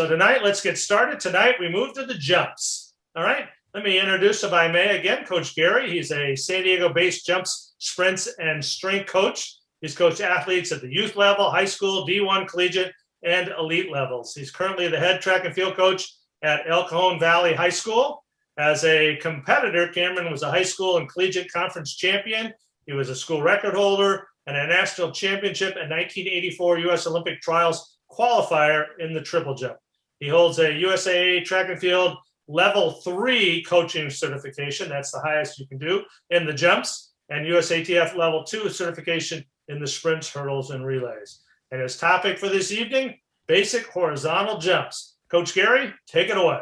So tonight, let's get started. Tonight, we move to the jumps. All right. Let me introduce, if I may, again, Coach Gary. He's a San Diego-based jumps, sprints, and strength coach. He's coached athletes at the youth level, high school, D1, collegiate, and elite levels. He's currently the head track and field coach at El Cajon Valley High School. As a competitor, Cameron was a high school and collegiate conference champion. He was a school record holder and a national championship and 1984 U.S. Olympic trials qualifier in the triple jump. He holds a USAA track and field level 3 coaching certification. That's the highest you can do in the jumps, and USATF level 2 certification in the sprints, hurdles, and relays. And his topic for this evening, basic horizontal jumps. Coach Gary, take it away.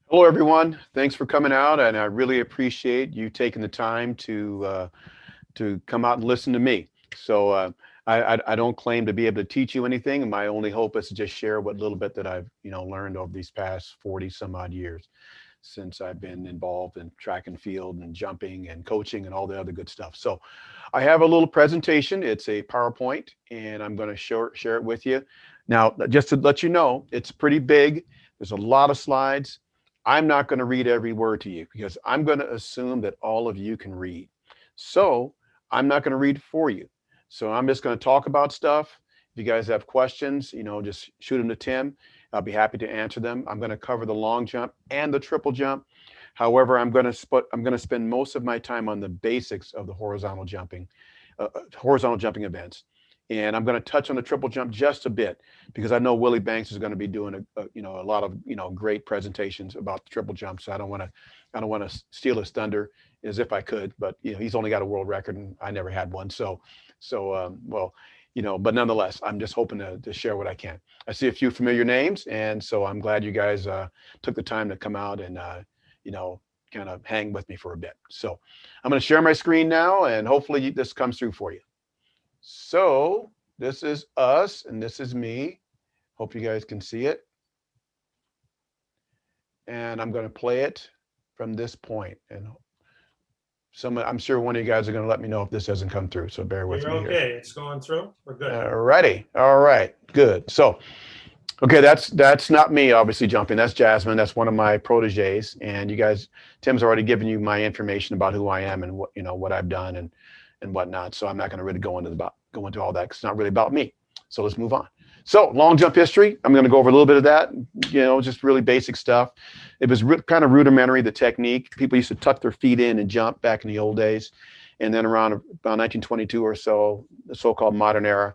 Hello, everyone. Thanks for coming out, and I really appreciate you taking the time to come out and listen to me. So I don't claim to be able to teach you anything, and my only hope is to just share what little bit that I've learned over these past 40 some odd years since I've been involved in track and field and jumping and coaching and all the other good stuff. So I have a little presentation. It's a PowerPoint, and I'm going to share it with you. Now, just to let you know, it's pretty big. There's a lot of slides. I'm not going to read every word to you because I'm going to assume that all of you can read. So I'm not going to read for you. So I'm just going to talk about stuff. If you guys have questions, just shoot them to Tim. I'll be happy to answer them. I'm going to cover the long jump and the triple jump. However, I'm going to spend most of my time on the basics of the horizontal jumping events. And I'm going to touch on the triple jump just a bit because I know Willie Banks is going to be doing a lot of great presentations about the triple jump. So I don't want to steal his thunder as if I could, but he's only got a world record and I never had one. But nonetheless, I'm just hoping to share what I can. I see a few familiar names, and so I'm glad you guys took the time to come out and kind of hang with me for a bit. So I'm going to share my screen now, and hopefully this comes through for you. So this is us and this is me. Hope you guys can see it. And I'm going to play it from this point. And I'm sure one of you guys are going to let me know if this doesn't come through. So bear with me here. Okay, it's going through. We're good. All righty. All right. Good. So, okay, that's not me obviously jumping. That's Jasmine. That's one of my proteges. And you guys, Tim's already given you my information about who I am and what I've done and whatnot. So I'm not going to really go into all that because it's not really about me. So let's move on. So long jump history, I'm going to go over a little bit of that, just really basic stuff. It was kind of rudimentary, the technique. People used to tuck their feet in and jump back in the old days. And then around about 1922 or so, the so-called modern era,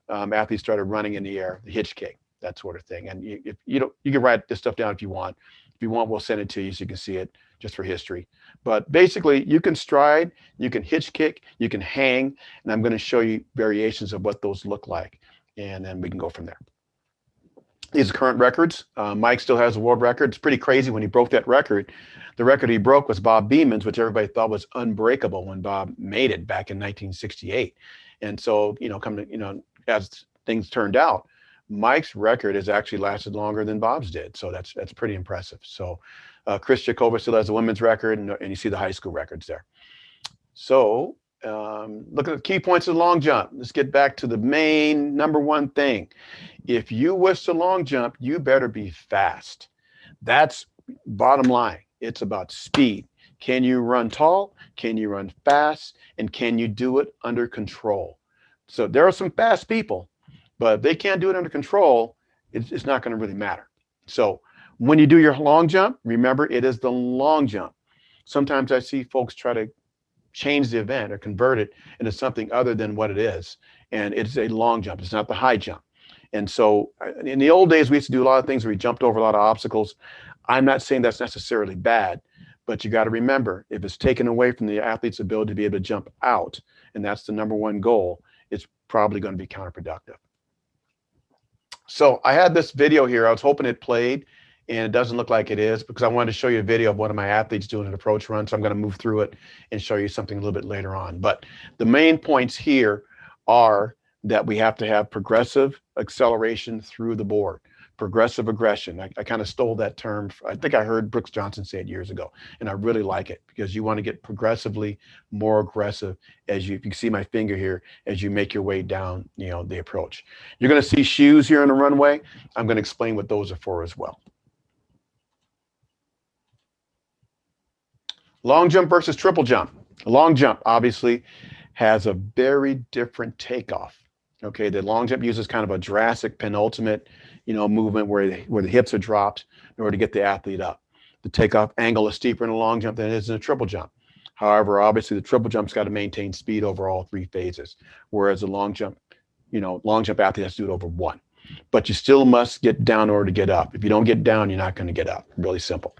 athletes started running in the air, the hitch kick, that sort of thing. And you can write this stuff down if you want. If you want, we'll send it to you so you can see it just for history. But basically, you can stride, you can hitch kick, you can hang, and I'm going to show you variations of what those look like. And then we can go from there. These are current records. Mike still has a world record. It's pretty crazy when he broke that record. The record he broke was Bob Beeman's, which everybody thought was unbreakable when Bob made it back in 1968. And so, as things turned out, Mike's record has actually lasted longer than Bob's did. So that's pretty impressive. So Chris Jakova still has a women's record, and you see the high school records there. So look at the key points of the long jump. Let's get back to the main number one thing. If you wish to long jump, you better be fast. That's bottom line. It's about speed. Can you run tall? Can you run fast? And can you do it under control? So there are some fast people, but if they can't do it under control, it's not going to really matter. So when you do your long jump, remember it is the long jump. Sometimes I see folks try to change the event or convert it into something other than what it is. And it's a long jump. It's not the high jump. And so in the old days, we used to do a lot of things where we jumped over a lot of obstacles. I'm not saying that's necessarily bad, but you got to remember, if it's taken away from the athlete's ability to be able to jump out, and that's the number one goal, it's probably going to be counterproductive. So I had this video here. I was hoping it played, and it doesn't look like it is because I wanted to show you a video of one of my athletes doing an approach run. So I'm going to move through it and show you something a little bit later on. But the main points here are that we have to have progressive acceleration through the board. progressive aggression. I kind of stole that term. I think I heard Brooks Johnson say it years ago, and I really like it because you want to get progressively more aggressive as you can see my finger here, as you make your way down, the approach. You're going to see shoes here on the runway. I'm going to explain what those are for as well. Long jump versus triple jump. Long jump obviously has a very different takeoff. Okay, the long jump uses kind of a Jurassic penultimate, movement where the hips are dropped in order to get the athlete up. The takeoff angle is steeper in a long jump than it is in a triple jump. However, obviously the triple jump's got to maintain speed over all 3 phases, whereas a long jump athlete has to do it over 1. But you still must get down in order to get up. If you don't get down, you're not going to get up. Really simple.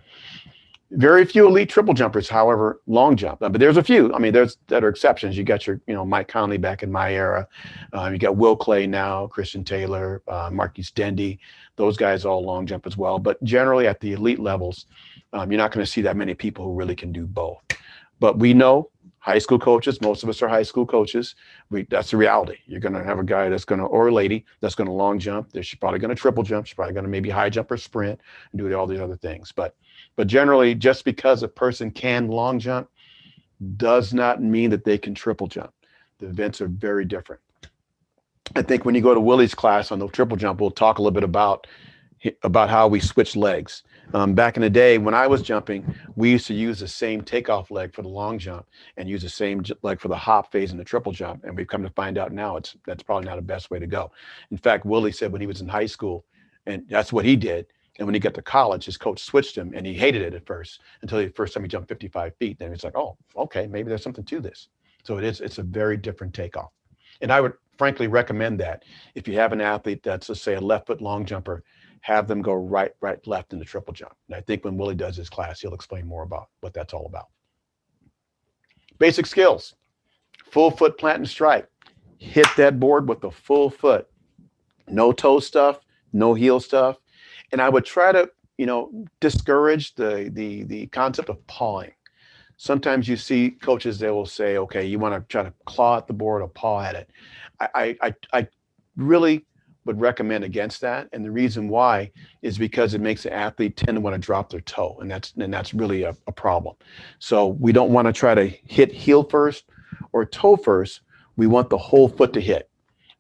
Very few elite triple jumpers, however, long jump. But there's a few. I mean, that are exceptions. You got your, Mike Conley back in my era. You got Will Clay now, Christian Taylor, Marquise Dendy. Those guys all long jump as well. But generally at the elite levels, you're not going to see that many people who really can do both. But we know high school coaches, most of us are high school coaches. That's the reality. You're going to have a guy or a lady that's going to long jump. She's probably going to triple jump. She's probably going to maybe high jump or sprint and do all these other things. But generally, just because a person can long jump does not mean that they can triple jump. The events are very different. I think when you go to Willie's class on the triple jump, we'll talk a little bit about how we switch legs. Back in the day when I was jumping, we used to use the same takeoff leg for the long jump and use the same leg for the hop phase and the triple jump. And we've come to find out now that's probably not the best way to go. In fact, Willie said when he was in high school, and that's what he did. And when he got to college, his coach switched him and he hated it at first until the first time he jumped 55 feet. Then it's like, oh, okay, maybe there's something to this. So it's a very different takeoff. And I would frankly recommend that if you have an athlete that's, let's say, a left foot long jumper, have them go right, left in the triple jump. And I think when Willie does his class, he'll explain more about what that's all about. Basic skills: full foot plant and strike. Hit that board with the full foot. No toe stuff, no heel stuff. And I would try to, discourage the concept of pawing. Sometimes you see coaches, they will say, okay, you want to try to claw at the board or paw at it. I really would recommend against that. And the reason why is because it makes the athlete tend to want to drop their toe. And that's really a problem. So we don't want to try to hit heel first or toe first. We want the whole foot to hit.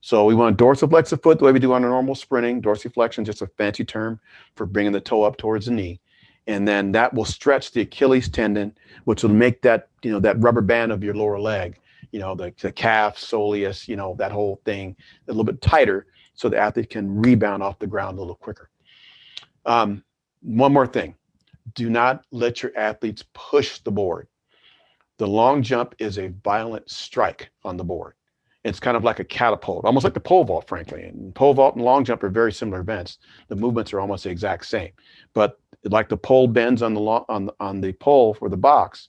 So we want to dorsiflex the foot the way we do on a normal sprinting. Dorsiflexion, just a fancy term for bringing the toe up towards the knee. And then that will stretch the Achilles tendon, which will make that, that rubber band of your lower leg, the calf, soleus, that whole thing a little bit tighter so the athlete can rebound off the ground a little quicker. One more thing. Do not let your athletes push the board. The long jump is a violent strike on the board. It's kind of like a catapult, almost like the pole vault, frankly. And pole vault and long jump are very similar events. The movements are almost the exact same. But like the pole bends on the pole for the box,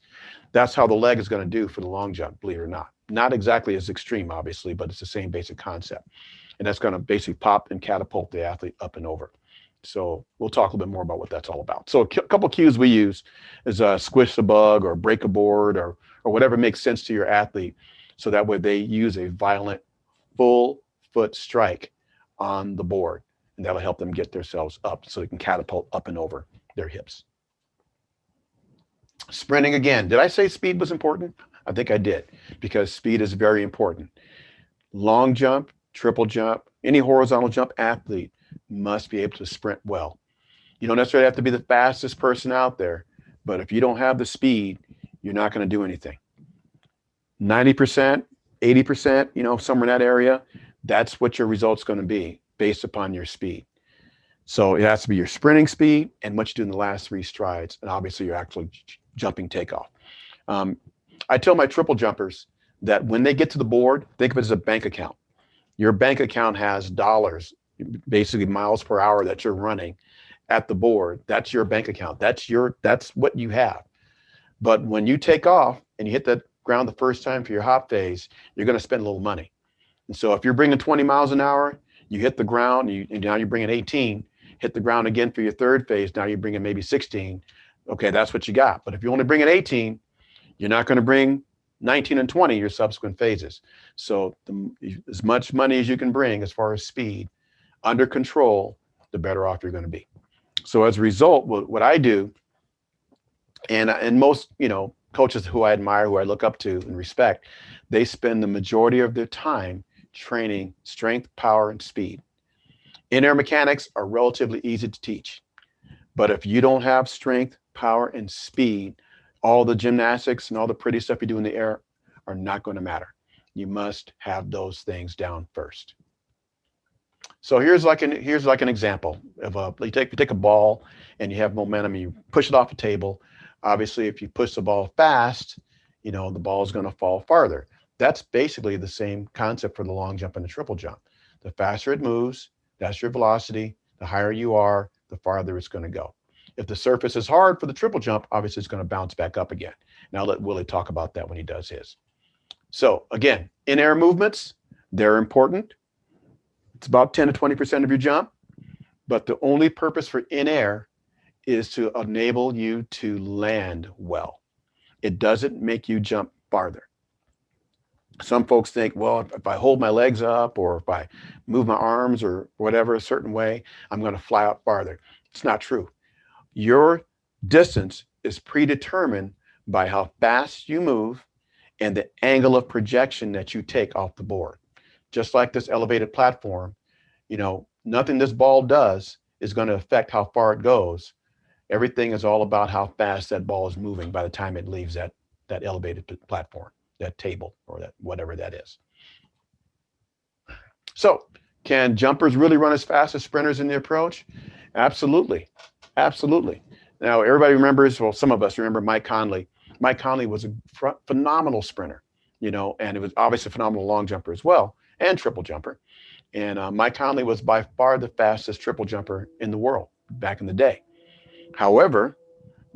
that's how the leg is going to do for the long jump, believe it or not. Not exactly as extreme, obviously, but it's the same basic concept. And that's going to basically pop and catapult the athlete up and over. So we'll talk a little bit more about what that's all about. So a couple cues we use is squish a bug or break a board or whatever makes sense to your athlete. So that way they use a violent full foot strike on the board. And that'll help them get themselves up so they can catapult up and over their hips. Sprinting again. Did I say speed was important? I think I did, because speed is very important. Long jump, triple jump, any horizontal jump athlete must be able to sprint well. You don't necessarily have to be the fastest person out there, but if you don't have the speed, you're not going to do anything. 90%, 80%, somewhere in that area, that's what your result's going to be based upon your speed. So it has to be your sprinting speed and what you do in the last 3 strides, and obviously your actual jumping takeoff. I tell my triple jumpers that when they get to the board, think of it as a bank account. Your bank account has dollars, basically miles per hour that you're running at the board. That's your bank account. That's what you have. But when you take off and you hit the ground the first time for your hop phase, you're going to spend a little money. And so if you're bringing 20 miles an hour, you hit the ground, and now you're bringing 18, hit the ground again for your third phase, now you're bringing maybe 16. Okay, that's what you got. But if you only bring an 18, you're not going to bring 19 and 20 your subsequent phases. So as much money as you can bring as far as speed under control the better off you're going to be. So as a result, what I do, and most, coaches who I admire, who I look up to and respect, they spend the majority of their time training strength, power, and speed. In-air mechanics are relatively easy to teach, but if you don't have strength, power, and speed, all the gymnastics and all the pretty stuff you do in the air are not going to matter. You must have those things down first. So here's like an example of you take a ball and you have momentum, and you push it off a table. Obviously, if you push the ball fast, the ball is going to fall farther. That's basically the same concept for the long jump and the triple jump. The faster it moves, that's your velocity. The higher you are, the farther it's going to go. If the surface is hard for the triple jump, obviously it's going to bounce back up again. And I'll let Willie talk about that when he does his. So again, in-air movements, they're important. It's about 10 to 20% of your jump, but the only purpose for in-air is to enable you to land well. It doesn't make you jump farther. Some folks think, well, if I hold my legs up or if I move my arms or whatever a certain way, I'm going to fly out farther. It's not true. Your distance is predetermined by how fast you move and the angle of projection that you take off the board. Just like this elevated platform, nothing this ball does is going to affect how far it goes. Everything is all about how fast that ball is moving by the time it leaves that elevated platform, that table, or that whatever that is. So can jumpers really run as fast as sprinters in the approach? Absolutely. Absolutely. Now, everybody remembers, well, some of us remember Mike Conley. Mike Conley was a phenomenal sprinter, and it was obviously a phenomenal long jumper as well, and triple jumper. And Mike Conley was by far the fastest triple jumper in the world back in the day. However,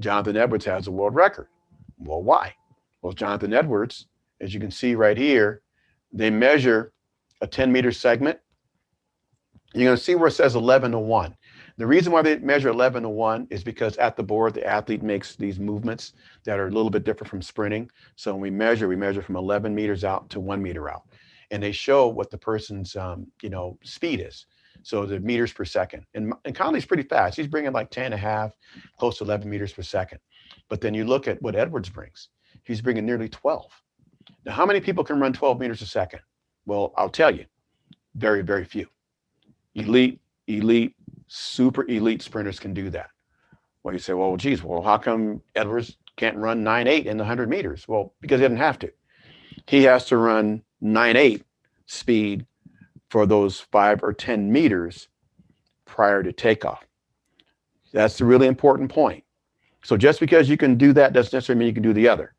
Jonathan Edwards has a world record. Well, why? Well, Jonathan Edwards, as you can see right here, they measure a 10-meter segment. You're going to see where it says 11:1. The reason why they measure 11:1 is because at the board, the athlete makes these movements that are a little bit different from sprinting. So when we measure from 11 meters out to 1 meter out. And they show what the person's, speed is. So the meters per second. And Conley's pretty fast. He's bringing like 10.5, close to 11 meters per second. But then you look at what Edwards brings. He's bringing nearly 12. Now, how many people can run 12 meters a second? Well, I'll tell you, very, very few. Elite, super elite sprinters can do that. Well, you say, well, geez, how come Edwards can't run 9.8 in the 100 meters? Well, because he doesn't have to. He has to run 9.8 speed for those 5 or 10 meters prior to takeoff. That's the really important point. So just because you can do that doesn't necessarily mean you can do the other.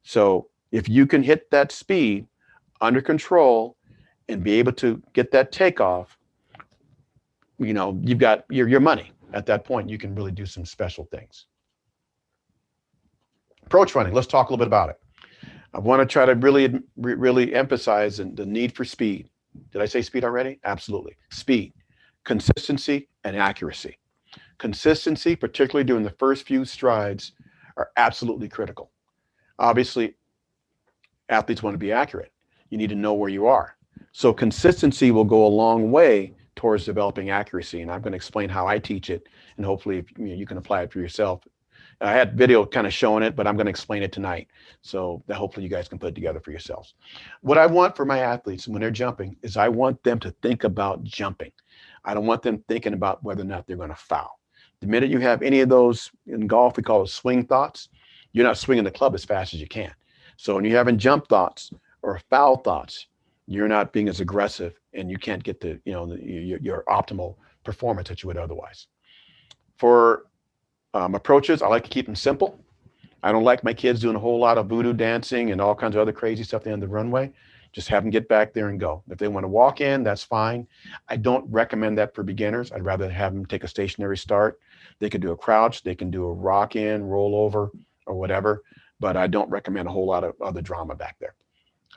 So if you can hit that speed under control and be able to get that takeoff, you've got your money. At that point, you can really do some special things. Approach running, let's talk a little bit about it. I want to try to really emphasize the need for speed. Did I say speed already? Absolutely. Speed, consistency, and accuracy. Consistency, particularly during the first few strides, are absolutely critical. Obviously, athletes want to be accurate. You need to know where you are. So consistency will go a long way towards developing accuracy. And I'm going to explain how I teach it, and hopefully you can apply it for yourself. I had video kind of showing it, but I'm going to explain it tonight so that hopefully you guys can put it together for yourselves. What I want for my athletes when they're jumping is I want them to think about jumping. I don't want them thinking about whether or not they're going to foul. The minute you have any of those, in golf, we call it swing thoughts, you're not swinging the club as fast as you can. So when you're having jump thoughts or foul thoughts, you're not being as aggressive and you can't get your optimal performance that you would otherwise. For approaches, I like to keep them simple. I don't like my kids doing a whole lot of voodoo dancing and all kinds of other crazy stuff at the end of the runway. Just have them get back there and go. If they want to walk in, that's fine. I don't recommend that for beginners. I'd rather have them take a stationary start. They can do a crouch, they can do a rock in, roll over, or whatever, but I don't recommend a whole lot of other drama back there.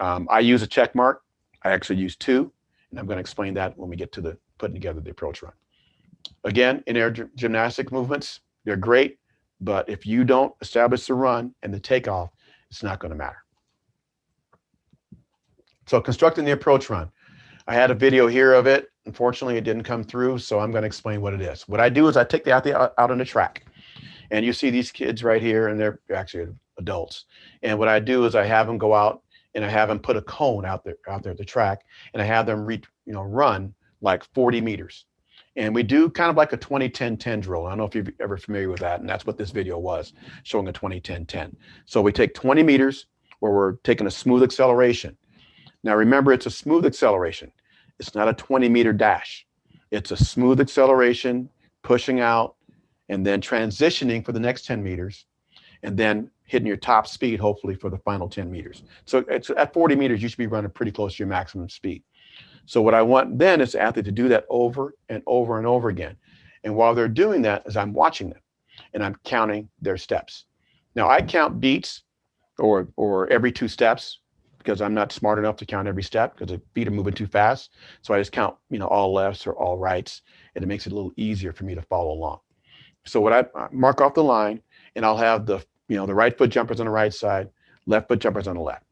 I use a check mark. I actually use 2, and I'm going to explain that when we get to the putting together the approach run. Again, in-air gymnastic movements, they're great, but if you don't establish the run and the takeoff, it's not going to matter. So constructing the approach run. I had a video here of it. Unfortunately, it didn't come through, so I'm going to explain what it is. What I do is I take the athlete out on the track, and you see these kids right here, and they're actually adults. And what I do is I have them go out and I have them put a cone out there at the track, and I have them run like 40 meters. And we do kind of like a 20-10-10 drill. I don't know if you're ever familiar with that, and that's what this video was, showing a 20-10-10. So we take 20 meters where we're taking a smooth acceleration. Now remember, it's a smooth acceleration. It's not a 20-meter dash. It's a smooth acceleration, pushing out, and then transitioning for the next 10 meters, and then hitting your top speed, hopefully, for the final 10 meters. So it's at 40 meters, you should be running pretty close to your maximum speed. So what I want then is the athlete to do that over and over and over again. And while they're doing that, as I'm watching them, and I'm counting their steps. Now I count beats or every 2 steps, because I'm not smart enough to count every step because the feet are moving too fast. So I just count, all lefts or all rights, and it makes it a little easier for me to follow along. So what I mark off the line, and I'll have the right foot jumpers on the right side, left foot jumpers on the left.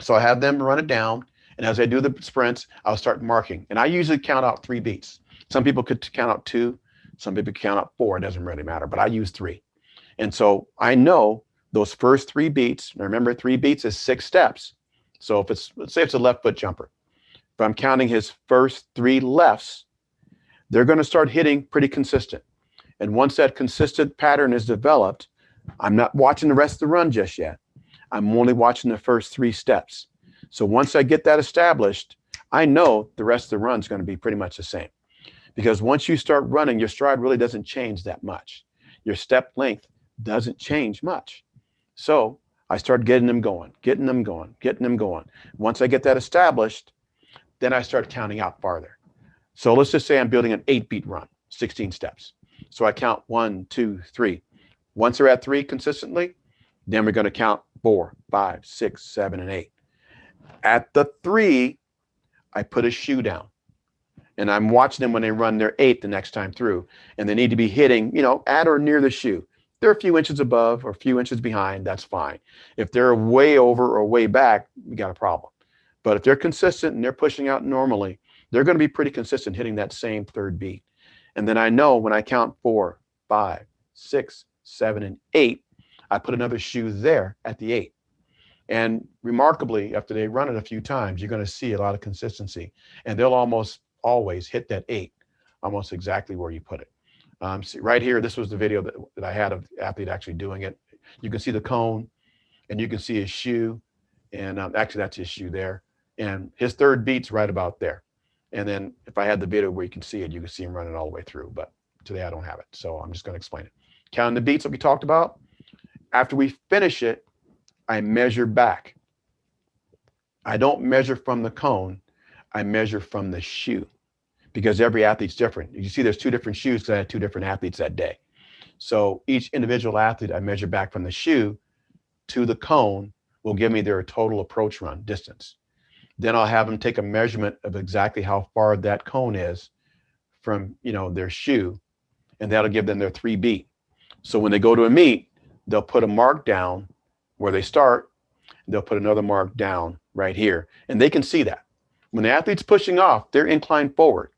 So I have them run it down, and as I do the sprints, I'll start marking. And I usually count out 3 beats. Some people could count out 2, some people count out 4. It doesn't really matter, but I use 3. And so I know those first 3 beats. Now remember, 3 beats is 6 steps. So if let's say it's a left foot jumper. If I'm counting his first 3 lefts, they're going to start hitting pretty consistent. And once that consistent pattern is developed, I'm not watching the rest of the run just yet. I'm only watching the first 3 steps. So once I get that established, I know the rest of the run is going to be pretty much the same. Because once you start running, your stride really doesn't change that much. Your step length doesn't change much. So I start getting them going. Once I get that established, then I start counting out farther. So let's just say I'm building an 8-beat run, 16 steps. So I count 1, 2, 3. Once they're at 3 consistently, then we're going to count 4, 5, 6, 7, and 8. At the 3, I put a shoe down. And I'm watching them when they run their 8 the next time through. And they need to be hitting, at or near the shoe. They're a few inches above or a few inches behind, that's fine. If they're way over or way back, we got a problem. But if they're consistent and they're pushing out normally, they're going to be pretty consistent hitting that same 3rd beat. And then I know when I count 4, 5, 6, 7, and 8, I put another shoe there at the 8. And remarkably, after they run it a few times, you're going to see a lot of consistency. And they'll almost always hit that 8, almost exactly where you put it. See, right here, this was the video that I had of the athlete actually doing it. You can see the cone, and you can see his shoe. And actually, that's his shoe there. And his 3rd beat's right about there. And then if I had the video where you can see it, you can see him running all the way through. But today I don't have it, so I'm just going to explain it. Counting the beats that we talked about. After we finish it, I measure back. I don't measure from the cone. I measure from the shoe, because every athlete's different. You see there's 2 different shoes because I had 2 different athletes that day. So each individual athlete, I measure back from the shoe to the cone will give me their total approach run distance. Then I'll have them take a measurement of exactly how far that cone is from their shoe, and that'll give them their 3 beat. So when they go to a meet, they'll put a mark down where they start. They'll put another mark down right here, and they can see that. When the athlete's pushing off, they're inclined forward,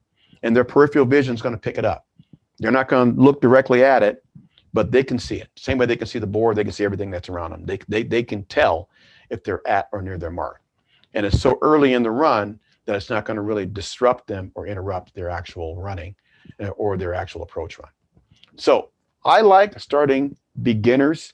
and their peripheral vision is going to pick it up. They're not going to look directly at it, but they can see it. Same way they can see the board, they can see everything that's around them. They can tell if they're at or near their mark. And it's so early in the run that it's not going to really disrupt them or interrupt their actual running or their actual approach run. So I like starting beginners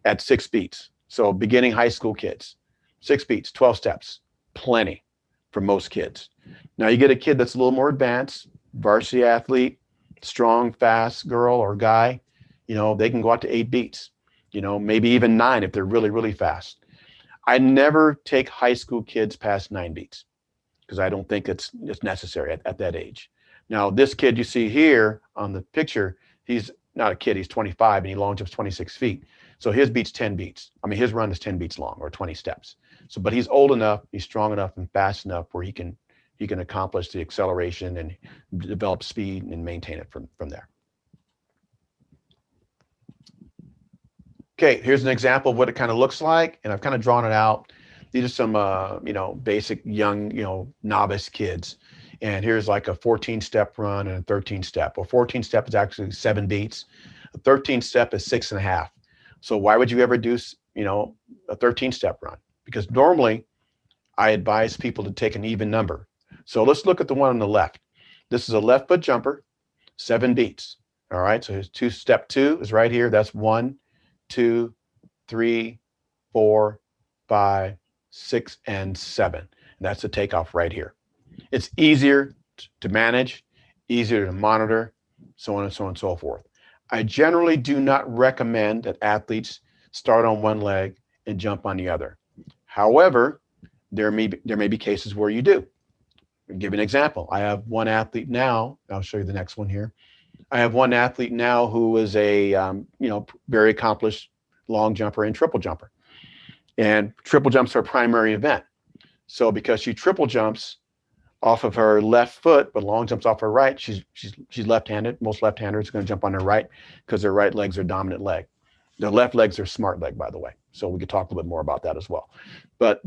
at 6 beats. So beginning high school kids, 6 beats, 12 steps, plenty for most kids. Now you get a kid that's a little more advanced, varsity athlete, strong, fast girl or guy, they can go out to 8 beats, maybe even 9 if they're really, really fast. I never take high school kids past 9 beats because I don't think it's necessary at that age. Now, this kid you see here on the picture, he's not a kid, he's 25 and he long jumps 26 feet. So his beat's 10 beats. I mean, his run is 10 beats long or 20 steps. So, but he's old enough, he's strong enough and fast enough where he can accomplish the acceleration and develop speed and maintain it from there. Okay, here's an example of what it kind of looks like, and I've kind of drawn it out. These are some, basic young, novice kids, And here's like a 14-step run and a 13-step. Well, 14-step is actually 7 beats. A 13-step is 6.5. So why would you ever do, a 13-step run? Because normally I advise people to take an even number. So let's look at the one on the left. This is a left foot jumper, 7 beats. All right. So here's step 2 is right here. That's 1, 2, 3, 4, 5, 6, and 7. And that's the takeoff right here. It's easier to manage, easier to monitor, so on and so on and so forth. I generally do not recommend that athletes start on one leg and jump on the other. However, there may be cases where you do. I'll give you an example. I have one athlete now. I'll show you the next one here. I have one athlete now who is a very accomplished long jumper and triple jumper. And triple jumps are her primary event. So because she triple jumps off of her left foot, but long jumps off her right, she's left-handed. Most left-handers are going to jump on their right because their right leg's their dominant leg. Their left leg's their smart leg, by the way. So we could talk a little bit more about that as well. But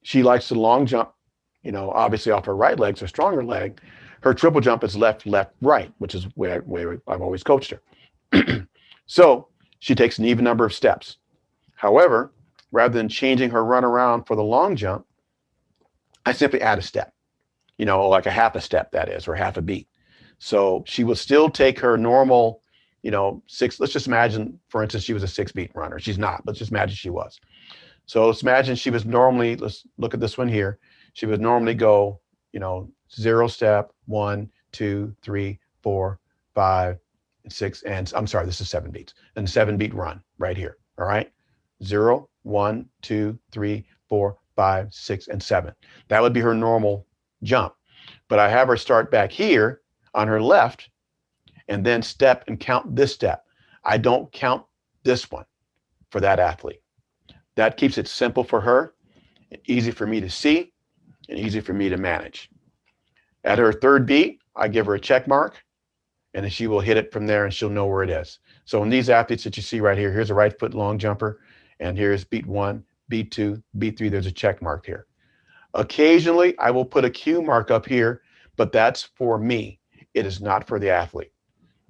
she likes to long jump, obviously off her right leg's her stronger leg. Her triple jump is left, left, right, which is where I've always coached her. So she takes an even number of steps. However, rather than changing her run around for the long jump, I simply add a step, like a half a step, that is, or half a beat. So she will still take her normal, 6. Let's just imagine, for instance, she was a 6-beat runner. She's not. Let's just imagine she was. So let's imagine she was normally, let's look at this one here. She would normally go, 0 step, 1, 2, 3, 4, 5, 6, and I'm sorry, this is 7 beats. And 7-beat run right here. All right. 0, 1, 2, 3, 4, 5, 6, and 7. That would be her normal jump. But I have her start back here on her left and then step and count this step. I don't count this one for that athlete. That keeps it simple for her, easy for me to see, and easy for me to manage. At her 3rd beat, I give her a check mark, and then she will hit it from there and she'll know where it is. So in these athletes that you see right here, here's a right foot long jumper, and here's beat 1, beat 2, beat 3, there's a check mark here. Occasionally, I will put a cue mark up here, but that's for me. It is not for the athlete.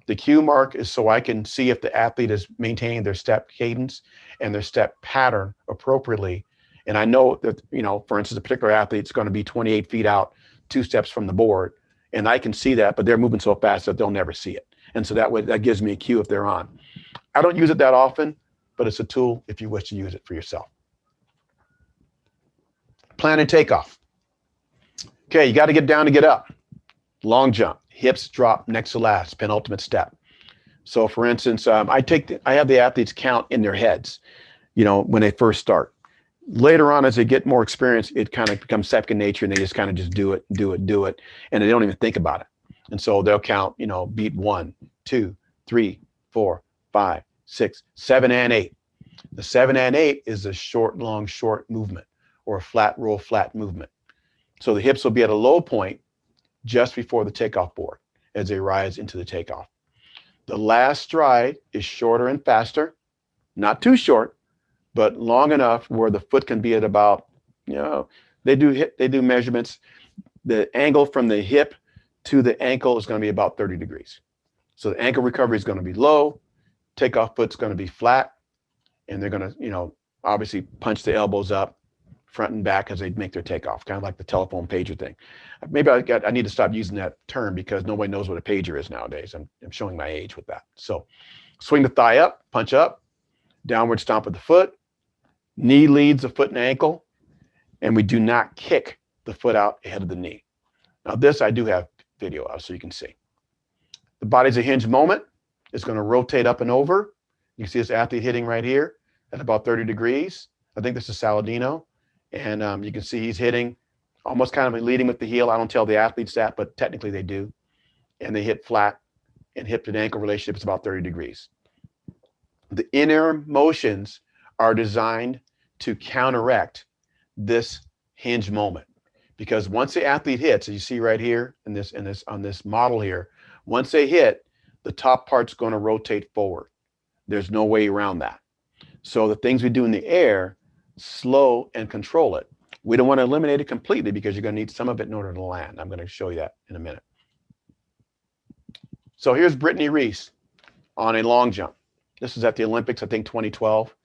The cue mark is so I can see if the athlete is maintaining their step cadence and their step pattern appropriately. And I know that, for instance, a particular athlete is going to be 28 feet out, 2 steps from the board, and I can see that, but they're moving so fast that they'll never see it. And so that gives me a cue if they're on. I don't use it that often, but it's a tool if you wish to use it for yourself. Plan and takeoff. Okay, you got to get down to get up. Long jump, hips drop next to last, penultimate step. So for instance, I have the athletes count in their heads, when they first start. Later on, as they get more experience, it kind of becomes second nature, and they just kind of just do it, and they don't even think about it. And so they'll count, beat 1, 2, 3, 4, 5, 6, 7, and 8. The 7 and 8 is a short, long, short movement, or a flat, roll, flat movement. So the hips will be at a low point just before the takeoff board as they rise into the takeoff. The last stride is shorter and faster, not too short, but long enough where the foot can be at about, they do measurements. The angle from the hip to the ankle is going to be about 30 degrees. So the ankle recovery is going to be low, takeoff foot's going to be flat, and they're going to, obviously punch the elbows up front and back as they make their takeoff, kind of like the telephone pager thing. Maybe I need to stop using that term because nobody knows what a pager is nowadays. I'm showing my age with that. So swing the thigh up, punch up, downward stomp of the foot, knee leads the foot and ankle, and we do not kick the foot out ahead of the knee. Now this I do have video of so you can see. The body's a hinge moment. It's going to rotate up and over. You can see this athlete hitting right here at about 30 degrees. I think this is Saladino. And you can see he's hitting almost kind of leading with the heel. I don't tell the athletes that, but technically they do. And they hit flat, and hip to ankle relationship is about 30 degrees. The inner motions are designed to counteract this hinge moment. Because once the athlete hits, as you see right here on this model here, once they hit, the top part's going to rotate forward. There's no way around that. So the things we do in the air, slow and control it. We don't want to eliminate it completely because you're going to need some of it in order to land. I'm going to show you that in a minute. So here's Brittany Reese on a long jump. This is at the Olympics, I think 2012.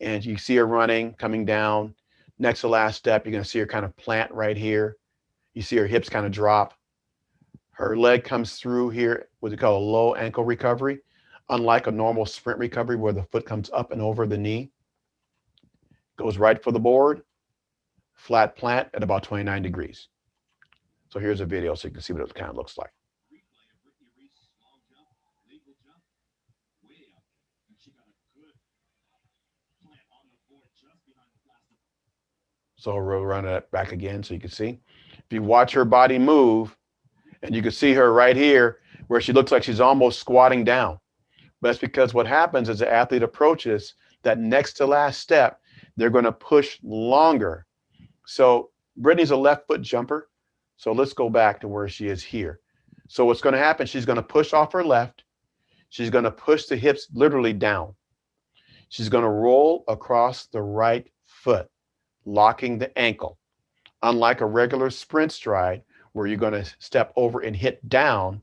And you see her running, coming down. Next to last step, you're going to see her kind of plant right here. You see her hips kind of drop. Her leg comes through here, what we call a low ankle recovery, unlike a normal sprint recovery where the foot comes up and over the knee. Goes right for the board, flat plant at about 29 degrees. So here's a video so you can see what it kind of looks like. So we'll run it back again so you can see. If you watch her body move, and you can see her right here where she looks like she's almost squatting down. But that's because what happens as the athlete approaches that next to last step, they're going to push longer. So Brittany's a left foot jumper. So let's go back to where she is here. So what's going to happen, she's going to push off her left. She's going to push the hips literally down. She's going to roll across the right foot, locking the ankle. Unlike a regular sprint stride, where you're going to step over and hit down,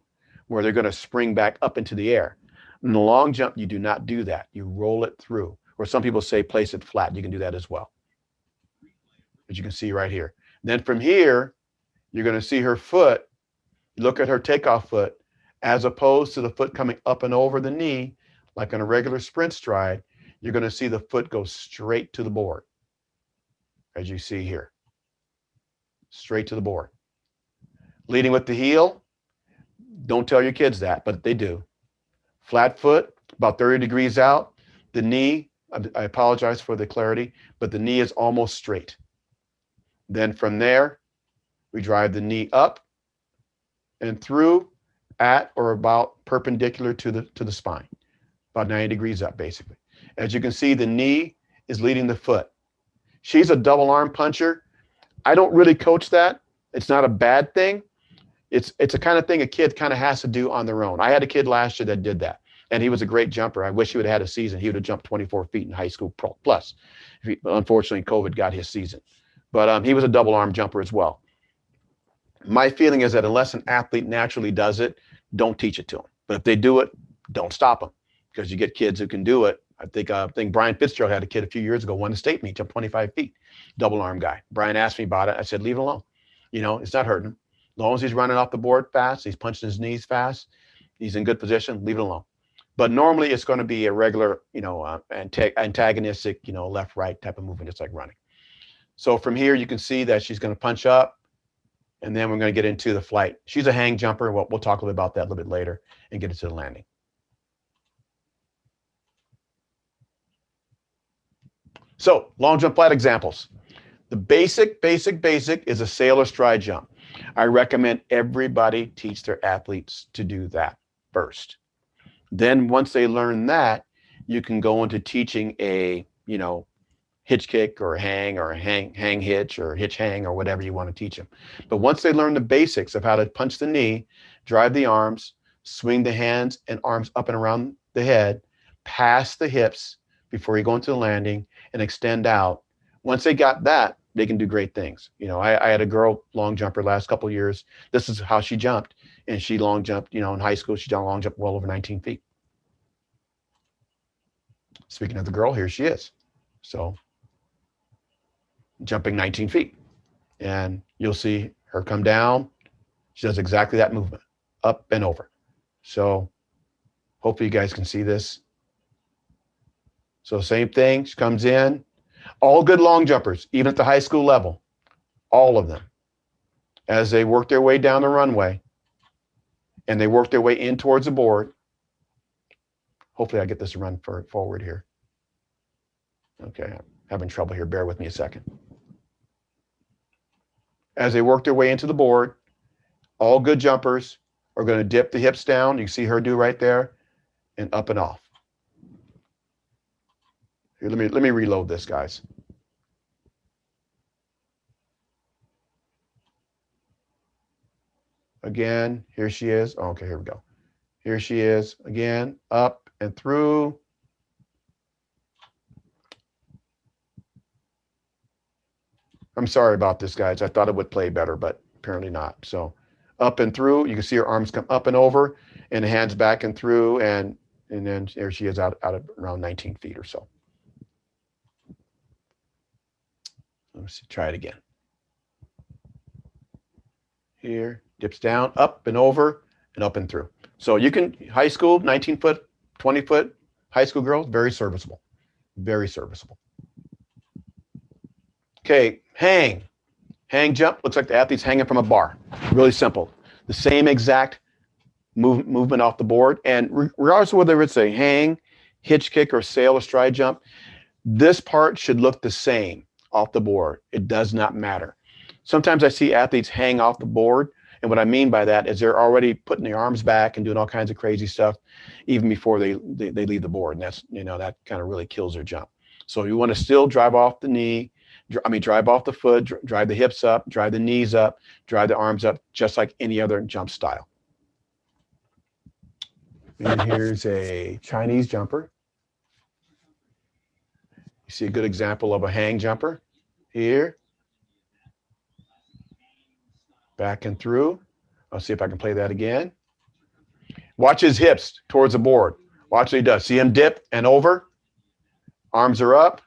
where they're going to spring back up into the air. In the long jump, you do not do that. You roll it through. Or some people say place it flat. You can do that as well. As you can see right here. Then from here, you're going to see her foot. Look at her takeoff foot, as opposed to the foot coming up and over the knee, like in a regular sprint stride. You're going to see the foot go straight to the board, as you see here. Straight to the board. Leading with the heel, don't tell your kids that, but they do. Flat foot, about 30 degrees out. The knee, I apologize for the clarity, but the knee is almost straight. Then from there, we drive the knee up and through at or about perpendicular to the spine, about 90 degrees up, basically. As you can see, the knee is leading the foot. She's a double arm puncher. I don't really coach that. It's not a bad thing. It's a kind of thing a kid kind of has to do on their own. I had a kid last year that did that, and he was a great jumper. I wish he would have had a season. He would have jumped 24 feet in high school plus. Unfortunately, COVID got his season. But he was a double arm jumper as well. My feeling is that unless an athlete naturally does it, don't teach it to them. But if they do it, don't stop them, because you get kids who can do it. I think Brian Fitzgerald had a kid a few years ago, won a state meet, jumped 25 feet, double arm guy. Brian asked me about it. I said, leave it alone. You know, it's not hurting him. As long as he's running off the board fast, he's punching his knees fast, he's in good position, leave it alone. But normally it's going to be a regular, antagonistic, left, right type of movement, just like running. So from here, you can see that she's going to punch up, and then we're going to get into the flight. She's a hang jumper. We'll talk a little about that a little bit later and get into the landing. So long jump flight examples. The basic is a sailor stride jump. I recommend everybody teach their athletes to do that first. Then once they learn that, you can go into teaching a, hitch kick or a hang hitch or hitch hang or whatever you want to teach them. But once they learn the basics of how to punch the knee, drive the arms, swing the hands and arms up and around the head, past the hips before you go into the landing and extend out. Once they got that, they can do great things. I had a girl long jumper last couple of years. This is how she jumped. And she long jumped, in high school, she done long jump well over 19 feet. Speaking of the girl, here she is. So jumping 19 feet. And you'll see her come down. She does exactly that movement, up and over. So hopefully you guys can see this. So same thing, she comes in. All good long jumpers, even at the high school level, all of them, as they work their way down the runway and they work their way in towards the board. Hopefully I get this to run forward here. Okay, I'm having trouble here. Bear with me a second. As they work their way into the board, all good jumpers are going to dip the hips down. You can see her do right there, and up and off. Here, let me reload this, guys. Again, here she is. Oh, okay, here we go. Here she is again, up and through. I'm sorry about this, guys. I thought it would play better, but apparently not. So up and through, you can see her arms come up and over and hands back and through, and then there she is out of around 19 feet or so. Let's try it again. Here, dips down, up and over, and up and through. So you can, high school, 19 foot, 20 foot, high school girls, very serviceable. Very serviceable. Okay, hang. Hang jump looks like the athlete's hanging from a bar. Really simple. The same exact movement off the board. And regardless of whether it's a hang, hitch kick, or sail or stride jump, this part should look the same off the board. It does not matter. Sometimes I see athletes hang off the board. And what I mean by that is they're already putting their arms back and doing all kinds of crazy stuff even before they leave the board. And that's, that kind of really kills their jump. So you want to still drive off the knee, drive off the foot, drive the hips up, drive the knees up, drive the arms up, just like any other jump style. And here's a Chinese jumper. You see a good example of a hang jumper here. Back and through. I'll see if I can play that again. Watch his hips towards the board. Watch what he does. See him dip and over. Arms are up.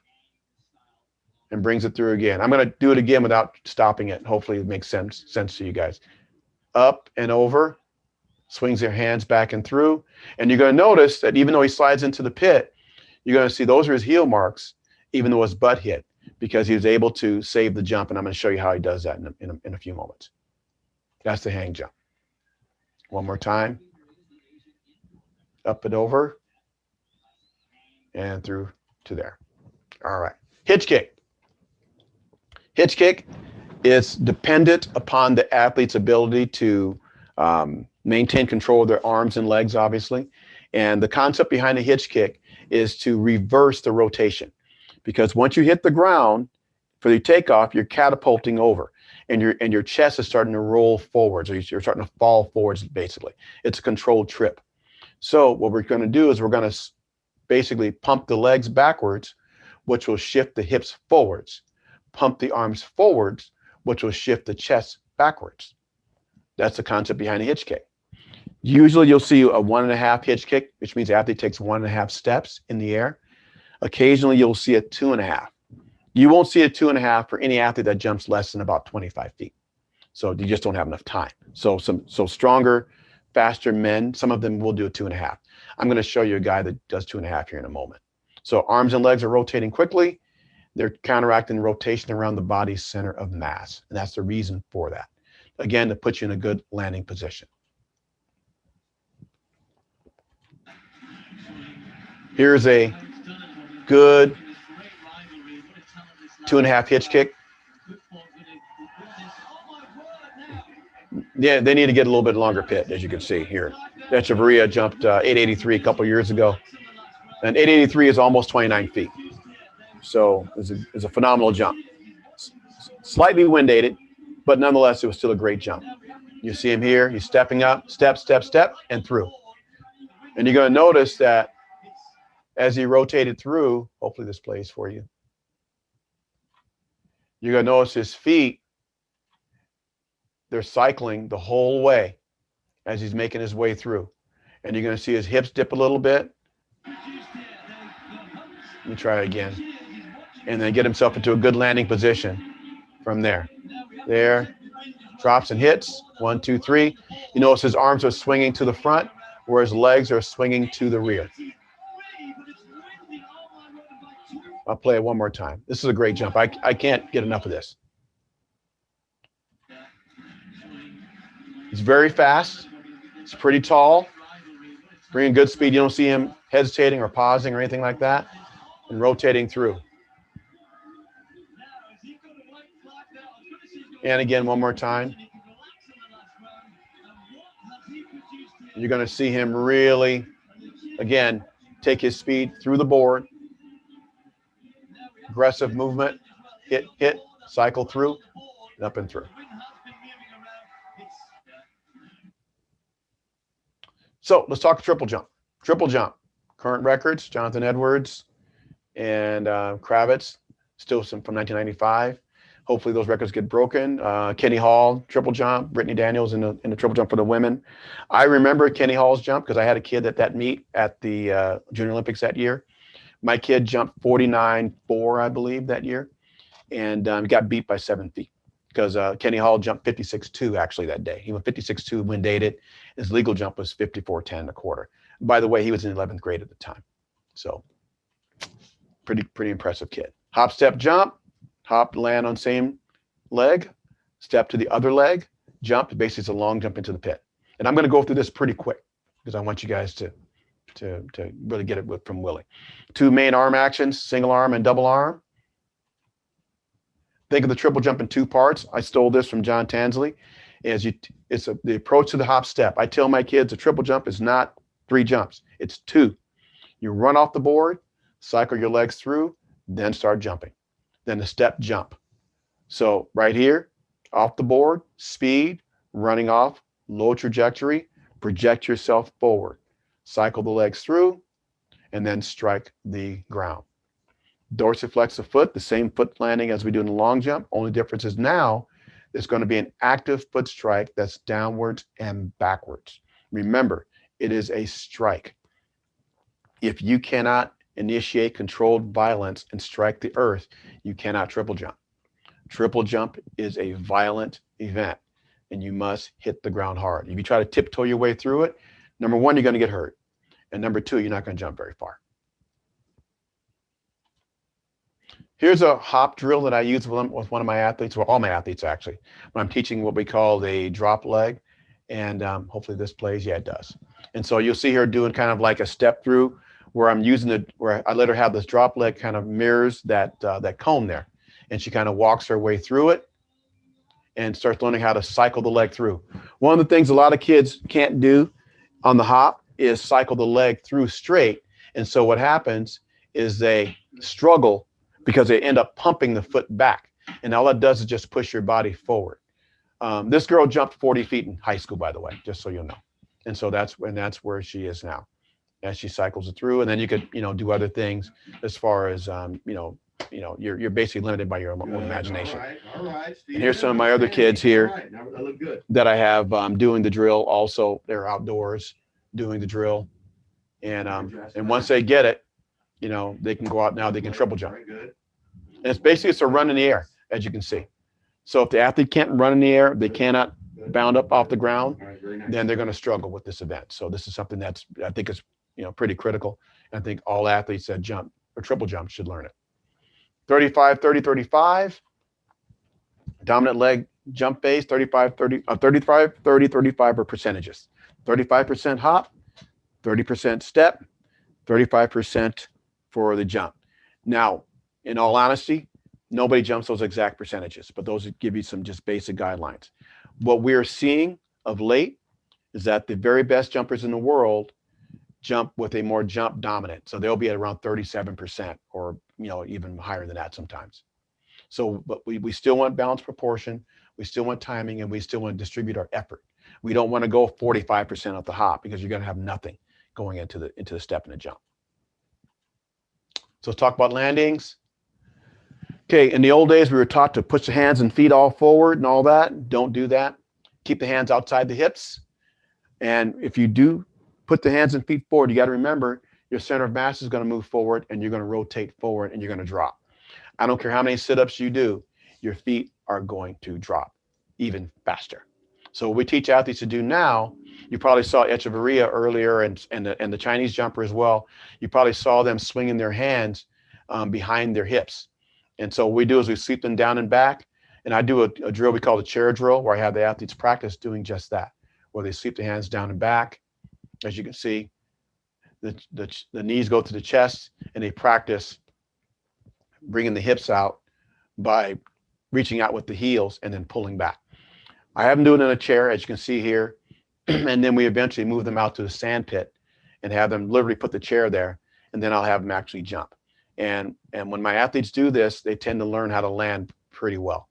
And brings it through again. I'm going to do it again without stopping it. Hopefully it makes sense to you guys. Up and over. Swings their hands back and through. And you're going to notice that even though he slides into the pit, you're going to see those are his heel marks, even though his butt hit, because he was able to save the jump. And I'm going to show you how he does that in a few moments. That's the hang jump. One more time. Up and over. And through to there. All right. Hitch kick. Hitch kick is dependent upon the athlete's ability to maintain control of their arms and legs, obviously. And the concept behind a hitch kick is to reverse the rotation. Because once you hit the ground for the takeoff, you're catapulting over. And your chest is starting to roll forwards, or you're starting to fall forwards, basically. It's a controlled trip. So what we're going to do is we're going to basically pump the legs backwards, which will shift the hips forwards. Pump the arms forwards, which will shift the chest backwards. That's the concept behind a hitch kick. Usually you'll see a 1.5 hitch kick, which means the athlete takes 1.5 steps in the air. Occasionally you'll see a 2.5. You won't see a 2.5 for any athlete that jumps less than about 25 feet. So you just don't have enough time. So stronger, faster men, some of them will do a 2.5. I'm going to show you a guy that does 2.5 here in a moment. So arms and legs are rotating quickly. They're counteracting rotation around the body's center of mass. And that's the reason for that. Again, to put you in a good landing position. Here's a good 2.5 hitch kick. Yeah, they need to get a little bit longer pit, as you can see here. Echeverria jumped 883 a couple years ago. And 883 is almost 29 feet. So it's a phenomenal jump. Slightly wind aided, but nonetheless, it was still a great jump. You see him here. He's stepping up, step, step, step, and through. And you're going to notice that as he rotated through, hopefully this plays for you. You're going to notice his feet, they're cycling the whole way as he's making his way through. And you're going to see his hips dip a little bit. Let me try it again. And then get himself into a good landing position from there. There, drops and hits. 1, 2, 3. You notice his arms are swinging to the front, where his legs are swinging to the rear. I'll play it one more time. This is a great jump. I can't get enough of this. He's very fast. He's pretty tall. Bringing good speed. You don't see him hesitating or pausing or anything like that. And rotating through. And again, one more time. You're going to see him really, again, take his speed through the board. Aggressive movement, hit, cycle through, and up and through. So let's talk triple jump. Triple jump. Current records, Jonathan Edwards and Kravitz, still some from 1995. Hopefully those records get broken. Kenny Hall, triple jump. Brittany Daniels in the triple jump for the women. I remember Kenny Hall's jump because I had a kid at that meet at the Junior Olympics that year. My kid jumped 49.4, I believe, that year, and got beat by 7 feet because Kenny Hall jumped 56.2 actually that day. He went 56.2 when dated. His legal jump was 54.10 and a quarter. By the way, he was in 11th grade at the time. So pretty impressive kid. Hop, step, jump. Hop, land on same leg, step to the other leg, jump. Basically, it's a long jump into the pit. And I'm going to go through this pretty quick because I want you guys to really get it from Willie. 2 main arm actions, single arm and double arm. Think of the triple jump in 2 parts. I stole this from John Tansley. The approach to the hop step. I tell my kids a triple jump is not 3 jumps. It's 2. You run off the board, cycle your legs through, then start jumping. Then the step jump. So right here, off the board, speed, running off, low trajectory, project yourself forward. Cycle the legs through, and then strike the ground. Dorsiflex the foot, the same foot landing as we do in the long jump. Only difference is now there's going to be an active foot strike that's downwards and backwards. Remember, it is a strike. If you cannot initiate controlled violence and strike the earth, you cannot triple jump. Triple jump is a violent event, and you must hit the ground hard. If you try to tiptoe your way through it, number 1, you're going to get hurt. And number 2, you're not going to jump very far. Here's a hop drill that I use with one of my athletes, well, all my athletes actually, when I'm teaching what we call the drop leg. And hopefully this plays. Yeah, it does. And so you'll see her doing kind of like a step through where I'm using where I let her have this drop leg kind of mirrors that cone there. And she kind of walks her way through it and starts learning how to cycle the leg through. One of the things a lot of kids can't do on the hop is cycle the leg through straight. And so what happens is they struggle because they end up pumping the foot back. And all that does is just push your body forward. This girl jumped 40 feet in high school, by the way, just so you'll know. And so that's where she is now as she cycles it through. And then you could, do other things as far as, you're basically limited by your own imagination. All right. And here's some of my other kids here All right. Now that look good. that I have doing the drill. Also, they're outdoors doing the drill. And once they get it, they can go out now, they can triple jump. Very good. And it's a run in the air, as you can see. So if the athlete can't run in the air, they cannot bound up off the ground, All right, very nice. then they're going to struggle with this event. So this is something that's, I think is, pretty critical. And I think all athletes that jump or triple jump should learn it. 35, 30, 35. Dominant leg jump base, 35, 30, 35, 30, 35 are percentages. 35% hop, 30% step, 35% for the jump. Now, in all honesty, nobody jumps those exact percentages, but those give you some just basic guidelines. What we're seeing of late is that the very best jumpers in the world jump with a more jump dominant. So they'll be at around 37% or, even higher than that sometimes. So, but we still want balanced proportion. We still want timing, and we still want to distribute our effort. We don't want to go 45% off the hop because you're going to have nothing going into the step and the jump. So let's talk about landings. Okay, in the old days, we were taught to push the hands and feet all forward and all that. Don't do that. Keep the hands outside the hips. And if you do put the hands and feet forward, you got to remember your center of mass is going to move forward and you're going to rotate forward and you're going to drop. I don't care how many sit-ups you do, your feet are going to drop even faster. So what we teach athletes to do now, you probably saw Echeverria earlier and the Chinese jumper as well. You probably saw them swinging their hands behind their hips. And so what we do is we sweep them down and back. And I do a drill we call the chair drill, where I have the athletes practice doing just that, where they sweep the hands down and back. As you can see, the knees go to the chest, and they practice bringing the hips out by reaching out with the heels and then pulling back. I have them do it in a chair, as you can see here. And then we eventually move them out to the sand pit and have them literally put the chair there. And then I'll have them actually jump. And when my athletes do this, they tend to learn how to land pretty well.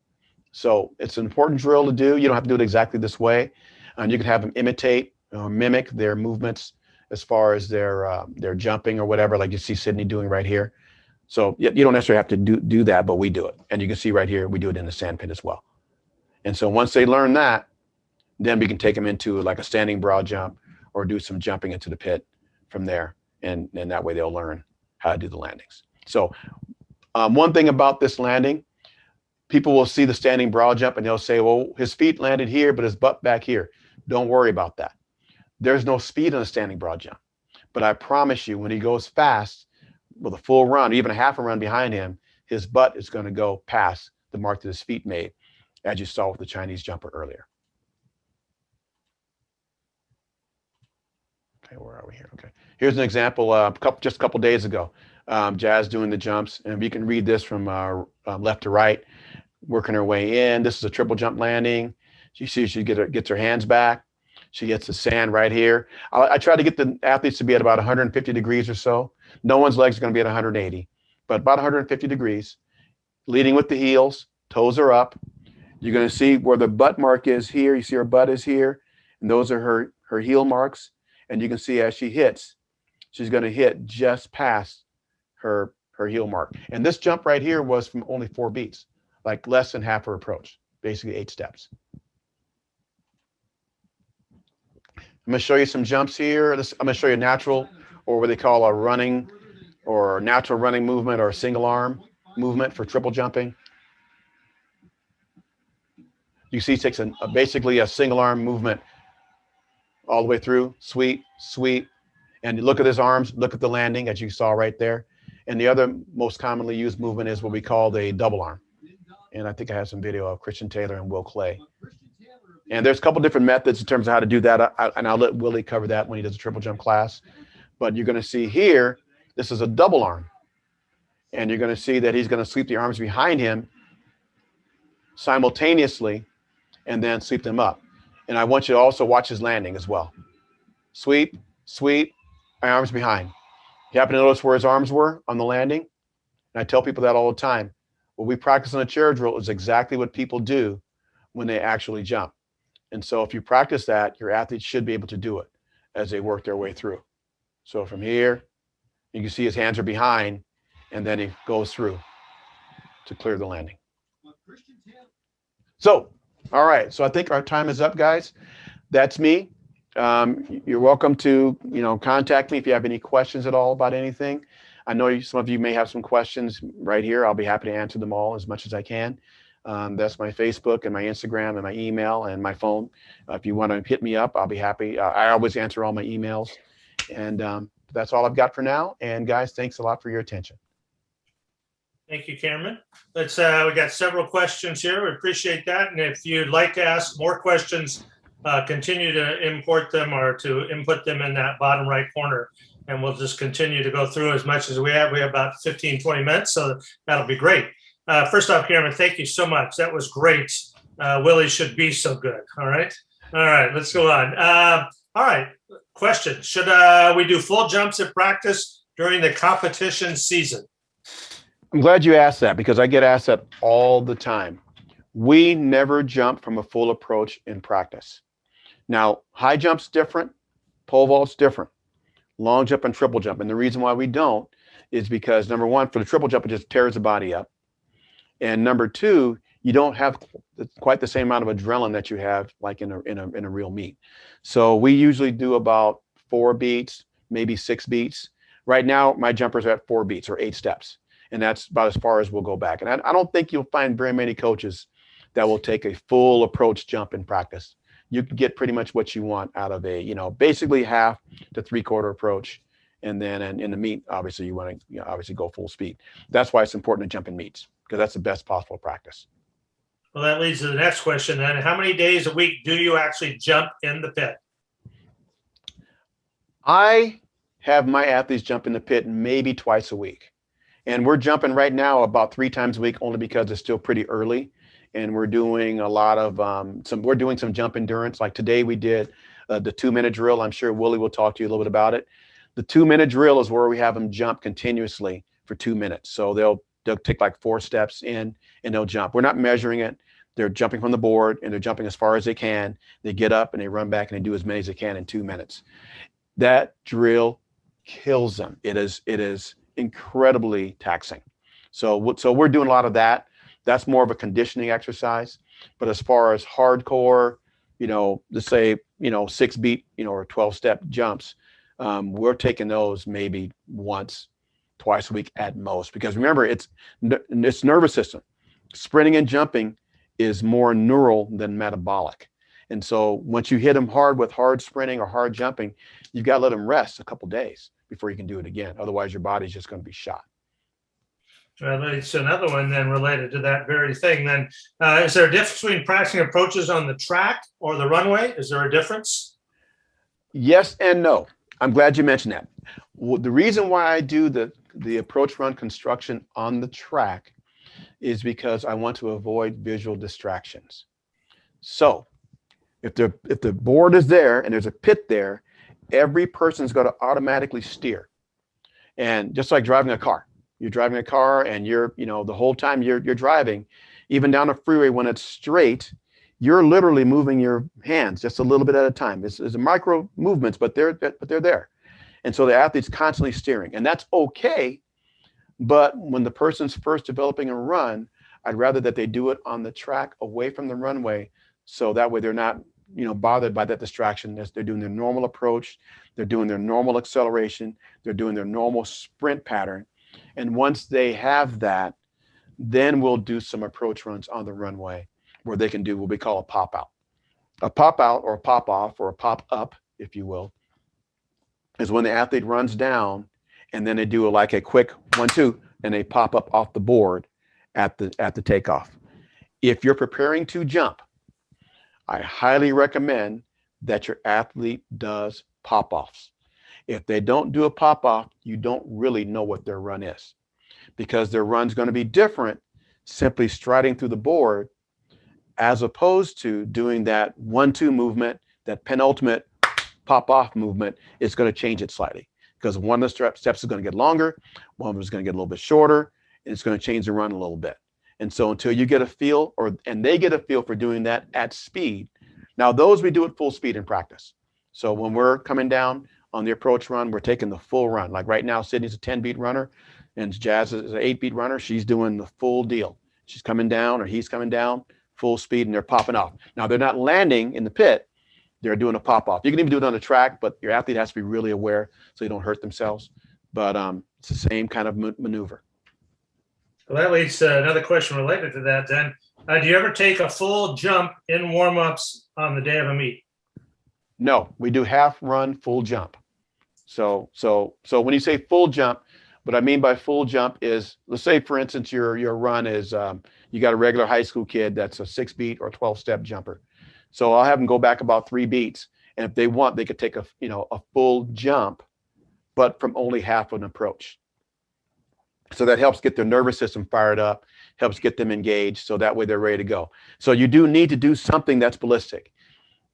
So it's an important drill to do. You don't have to do it exactly this way. And you can have them imitate or mimic their movements as far as their jumping or whatever, like you see Sydney doing right here. So you don't necessarily have to do that, but we do it. And you can see right here, we do it in the sand pit as well. And so once they learn that, then we can take them into like a standing broad jump or do some jumping into the pit from there. And that way they'll learn how to do the landings. So one thing about this landing, people will see the standing broad jump and they'll say, well, his feet landed here, but his butt back here. Don't worry about that. There's no speed on a standing broad jump. But I promise you, when he goes fast with a full run, even a half a run behind him, his butt is going to go past the mark that his feet made, as you saw with the Chinese jumper earlier. Okay, where are we here? Okay, here's an example. Just a couple days ago, Jazz doing the jumps, and we can read this from left to right, working her way in. This is a triple jump landing. You see, she gets her hands back. She gets the sand right here. I try to get the athletes to be at about 150 degrees or so. No one's legs are going to be at 180, but about 150 degrees. Leading with the heels, toes are up. You're going to see where the butt mark is here. You see her butt is here, and those are her heel marks. And you can see as she hits, she's going to hit just past her heel mark. And this jump right here was from only 4 beats, like less than half her approach, basically 8 steps. I'm going to show you some jumps here. I'm going to show you natural, or what they call a running or natural running movement, or a single arm movement for triple jumping. You see, he takes basically a single arm movement all the way through, sweep, sweep. And you look at his arms, look at the landing, as you saw right there. And the other most commonly used movement is what we call the double arm. And I think I have some video of Christian Taylor and Will Clay. And there's a couple different methods in terms of how to do that. And I'll let Willie cover that when he does a triple jump class. But you're going to see here, this is a double arm. And you're going to see that he's going to sweep the arms behind him simultaneously and then sweep them up. And I want you to also watch his landing as well. Sweep, sweep, my arms behind. You happen to notice where his arms were on the landing? And I tell people that all the time. What we practice on a chair drill is exactly what people do when they actually jump. And so if you practice that, your athletes should be able to do it as they work their way through. So from here, you can see his hands are behind, and then he goes through to clear the landing. So, all right. So I think our time is up, guys. That's me. You're welcome to, contact me if you have any questions at all about anything. I know some of you may have some questions right here. I'll be happy to answer them all as much as I can. That's my Facebook and my Instagram and my email and my phone. If you want to hit me up, I'll be happy. I always answer all my emails. And that's all I've got for now. And guys, thanks a lot for your attention. Thank you, Cameron. We got several questions here. We appreciate that. And if you'd like to ask more questions, continue to import them or to input them in that bottom right corner. And we'll just continue to go through as much as we have. We have about 15, 20 minutes, so that'll be great. First off, Cameron, thank you so much. That was great. Willie should be so good. All right. Let's go on. All right. Question. Should we do full jumps at practice during the competition season? I'm glad you asked that, because I get asked that all the time. We never jump from a full approach in practice. Now, high jump's different, pole vault's different, long jump and triple jump. And the reason why we don't is because, number one, for the triple jump, it just tears the body up. And number two, you don't have quite the same amount of adrenaline that you have like in a real meet. So we usually do about 4 beats, maybe 6 beats. Right now, my jumpers are at 4 beats or 8 steps. And that's about as far as we'll go back. And I don't think you'll find very many coaches that will take a full approach jump in practice. You can get pretty much what you want out of a, basically half to 3/4 approach. And then in the meet, obviously, you want to obviously go full speed. That's why it's important to jump in meets, because that's the best possible practice. Well, that leads to the next question then. How many days a week do you actually jump in the pit? I have my athletes jump in the pit maybe twice a week. And we're jumping right now about 3 times a week, only because it's still pretty early. And we're doing a lot of we're doing some jump endurance. Like today we did the 2-minute drill. I'm sure Willie will talk to you a little bit about it. The 2-minute drill is where we have them jump continuously for 2 minutes. So they'll take like 4 steps in and they'll jump. We're not measuring it. They're jumping from the board and they're jumping as far as they can. They get up and they run back and they do as many as they can in 2 minutes. That drill kills them. It is incredibly taxing. So we're doing a lot of that. That's more of a conditioning exercise. But as far as hardcore, let's say, 6 beat, or 12-step jumps, we're taking those maybe once, twice a week at most. Because remember, it's nervous system. Sprinting and jumping is more neural than metabolic. And so once you hit them hard with hard sprinting or hard jumping, you've got to let them rest a couple days before you can do it again. Otherwise, your body's just going to be shot. It's another one then related to that very thing. Then, is there a difference between practicing approaches on the track or the runway? Is there a difference? Yes and no. I'm glad you mentioned that. The reason why I do the approach run construction on the track is because I want to avoid visual distractions. So if the board is there and there's a pit there, every person's going to automatically steer. And just like driving a car, you're driving a car and you're, the whole time you're driving, even down a freeway when it's straight, you're literally moving your hands just a little bit at a time. It's a micro movements, but they're there. And so the athlete's constantly steering, and that's okay. But when the person's first developing a run, I'd rather that they do it on the track away from the runway. So that way they're not, bothered by that distraction. They're doing their normal approach. They're doing their normal acceleration. They're doing their normal sprint pattern. And once they have that, then we'll do some approach runs on the runway where they can do what we call a pop out. A pop out or a pop off or a pop up, if you will, is when the athlete runs down and then they do like a quick 1-2 and they pop up off the board at the takeoff. If you're preparing to jump, I highly recommend that your athlete does pop-offs. If they don't do a pop-off, you don't really know what their run is, because their run's going to be different simply striding through the board as opposed to doing that 1-2 movement, that penultimate pop-off movement. Is going to change it slightly because one of the steps is going to get longer, one of them is going to get a little bit shorter, and it's going to change the run a little bit. And so until you get a feel, and they get a feel for doing that at speed. Now those we do at full speed in practice. So when we're coming down on the approach run, we're taking the full run. Like right now, Sydney's a 10-beat runner and Jazz is an 8-beat runner. She's doing the full deal. She's coming down or he's coming down full speed and they're popping off. Now they're not landing in the pit. They're doing a pop off. You can even do it on the track, but your athlete has to be really aware so they don't hurt themselves. But it's the same kind of maneuver. Well, that leads to another question related to that then. Do you ever take a full jump in warm-ups on the day of a meet? No, we do half run, full jump. So when you say full jump, what I mean by full jump is, let's say, for instance, your run is, you got a regular high school kid that's a 6-beat or 12-step jumper. So I'll have them go back about 3 beats. And if they want, they could take a full jump, but from only half an approach. So that helps get their nervous system fired up, helps get them engaged. So that way they're ready to go. So you do need to do something that's ballistic.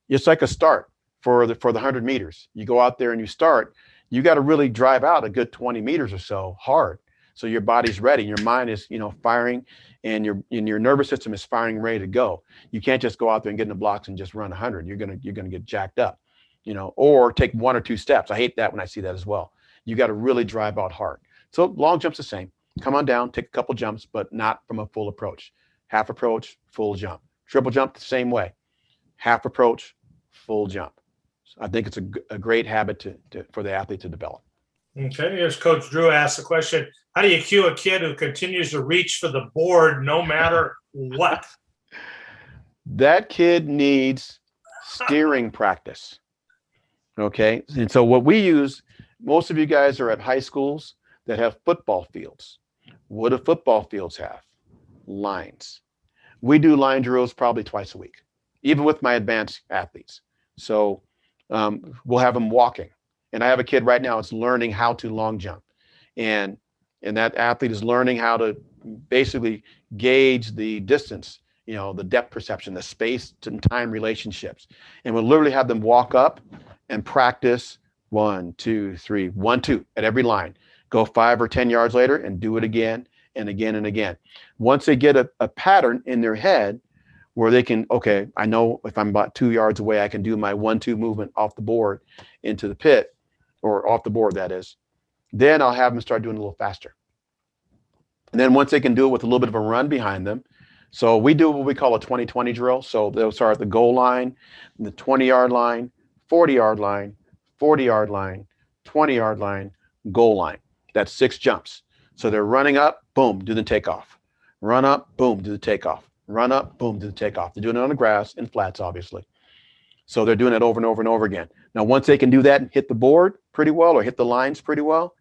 It's like a start for the 100 meters. You go out there and you start, you got to really drive out a good 20 meters or so hard. So your body's ready, your mind is, firing, and your nervous system is firing, ready to go. You can't just go out there and get in the blocks and just run 100. You're gonna get jacked up, or take 1 or 2 steps. I hate that when I see that as well. You got to really drive out hard. So long jump's the same. Come on down, take a couple jumps, but not from a full approach. Half approach, full jump. Triple jump the same way. Half approach, full jump. So I think it's a great habit for the athlete to develop. Okay, here's Coach Drew asked the question, how do you cue a kid who continues to reach for the board no matter what? That kid needs steering practice. Okay, and so what we use, most of you guys are at high schools that have football fields. What do football fields have? Lines. We do line drills probably twice a week, even with my advanced athletes. So we'll have them walking. And I have a kid right now that's learning how to long jump. And that athlete is learning how to basically gauge the distance, the depth perception, the space and time relationships. And we'll literally have them walk up and practice 1, 2, 3, 1, 2 at every line. Go 5 or 10 yards later and do it again and again and again. Once they get a pattern in their head where they can, okay, I know if I'm about 2 yards away, I can do my 1-2 movement off the board into the pit, or off the board, that is. Then I'll have them start doing a little faster. And then once they can do it with a little bit of a run behind them, so we do what we call a 20-20 drill. So they'll start at the goal line, the 20-yard line, 40-yard line, 40-yard line, 20-yard line, goal line. That's 6 jumps. So they're running up, boom, do the takeoff. Run up, boom, do the takeoff. Run up, boom, do the takeoff. They're doing it on the grass and flats, obviously. So they're doing it over and over and over again. Now, once they can do that and hit the board pretty well or hit the lines pretty well,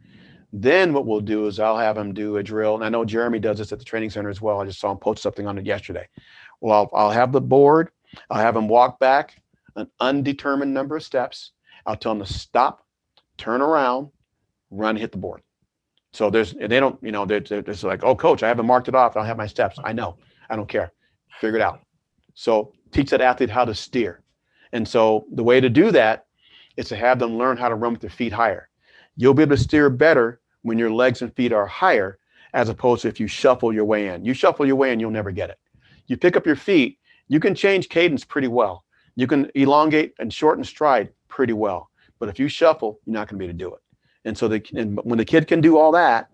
then what we'll do is I'll have them do a drill. And I know Jeremy does this at the training center as well. I just saw him post something on it yesterday. Well, I'll have the board. I'll have them walk back an undetermined number of steps. I'll tell them to stop, turn around, run, hit the board. So they don't, they're just like, oh, coach, I haven't marked it off. I don't have my steps. I know. I don't care. Figure it out. So teach that athlete how to steer. And so the way to do that is to have them learn how to run with their feet higher. You'll be able to steer better when your legs and feet are higher, as opposed to if you shuffle your way in. You shuffle your way in, you'll never get it. You pick up your feet, you can change cadence pretty well. You can elongate and shorten stride pretty well. But if you shuffle, you're not going to be able to do it. And so when the kid can do all that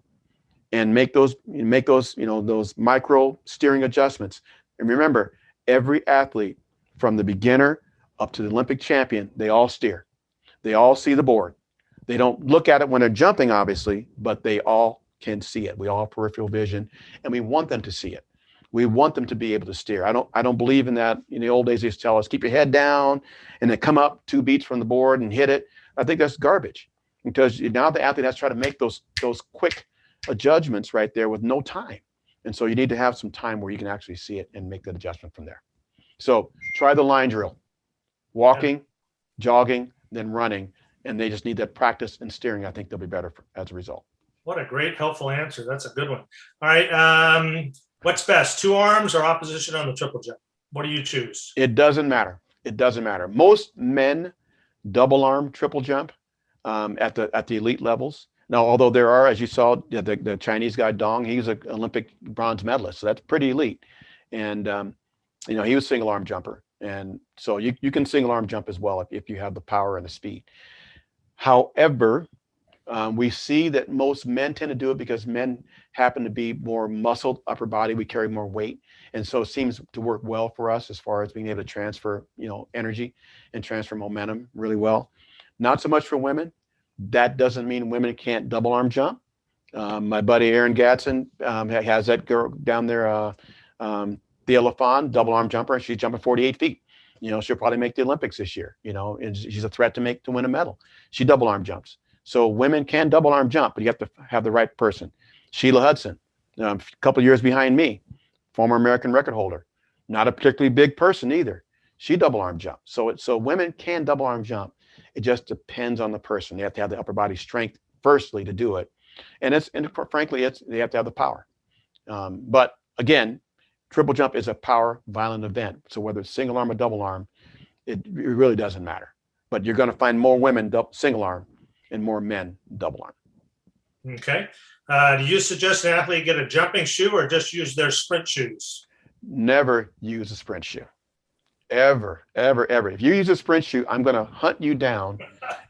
and make those those micro steering adjustments. And remember, every athlete from the beginner up to the Olympic champion, they all steer. They all see the board. They don't look at it when they're jumping, obviously, but they all can see it. We all have peripheral vision, and we want them to see it. We want them to be able to steer. I don't believe in that. In the old days, they used to tell us, keep your head down and then come up 2 beats from the board and hit it. I think that's garbage, because now the athlete has to try to make those quick adjustments right there with no time. And so you need to have some time where you can actually see it and make that adjustment from there. So try the line drill, walking, jogging, then running. And they just need that practice and steering. I think they'll be better as a result. What a great, helpful answer. That's a good one. All right. What's best, 2 arms or opposition on the triple jump? What do you choose? It doesn't matter. It doesn't matter. Most men double arm triple jump at the elite levels. Now, although there are, as you saw, the Chinese guy Dong, he's an Olympic bronze medalist, so that's pretty elite. And he was single arm jumper, and so you can single arm jump as well if you have the power and the speed. However, we see that most men tend to do it because men happen to be more muscled upper body. We carry more weight. And so it seems to work well for us as far as being able to transfer, energy and transfer momentum really well. Not so much for women. That doesn't mean women can't double arm jump. My buddy Aaron Gatson has that girl down there, Thea LaFawn, double arm jumper. She's jumping 48 feet. She'll probably make the Olympics this year, and she's a threat to win a medal. She double arm jumps. So women can double arm jump, but you have to have the right person. Sheila Hudson, a couple of years behind me, former American record holder, not a particularly big person either. She double arm jump. So women can double arm jump. It just depends on the person. They have to have the upper body strength firstly to do it. And frankly, they have to have the power. But again, triple jump is a power violent event. So whether it's single arm or double arm, it really doesn't matter. But you're going to find more women single arm and more men double arm. Okay. Do you suggest an athlete get a jumping shoe or just use their sprint shoes? Never use a sprint shoe. Ever, ever, ever. If you use a sprint shoe, I'm going to hunt you down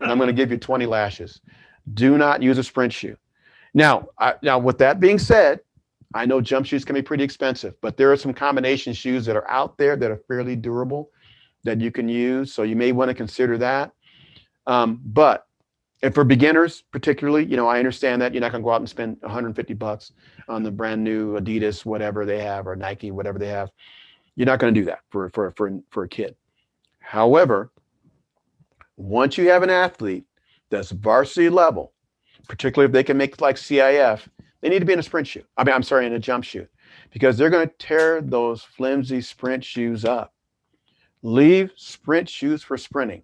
and I'm going to give you 20 lashes. Do not use a sprint shoe. Now, with that being said, I know jump shoes can be pretty expensive, but there are some combination shoes that are out there that are fairly durable that you can use. So you may want to consider that. But if for beginners, particularly, I understand that you're not going to go out and spend $150 on the brand new Adidas, whatever they have, or Nike, whatever they have. You're not going to do that for a kid. However, once you have an athlete that's varsity level, particularly if they can make like CIF, they need to be in a sprint shoe. In a jump shoe, because they're going to tear those flimsy sprint shoes up. Leave sprint shoes for sprinting.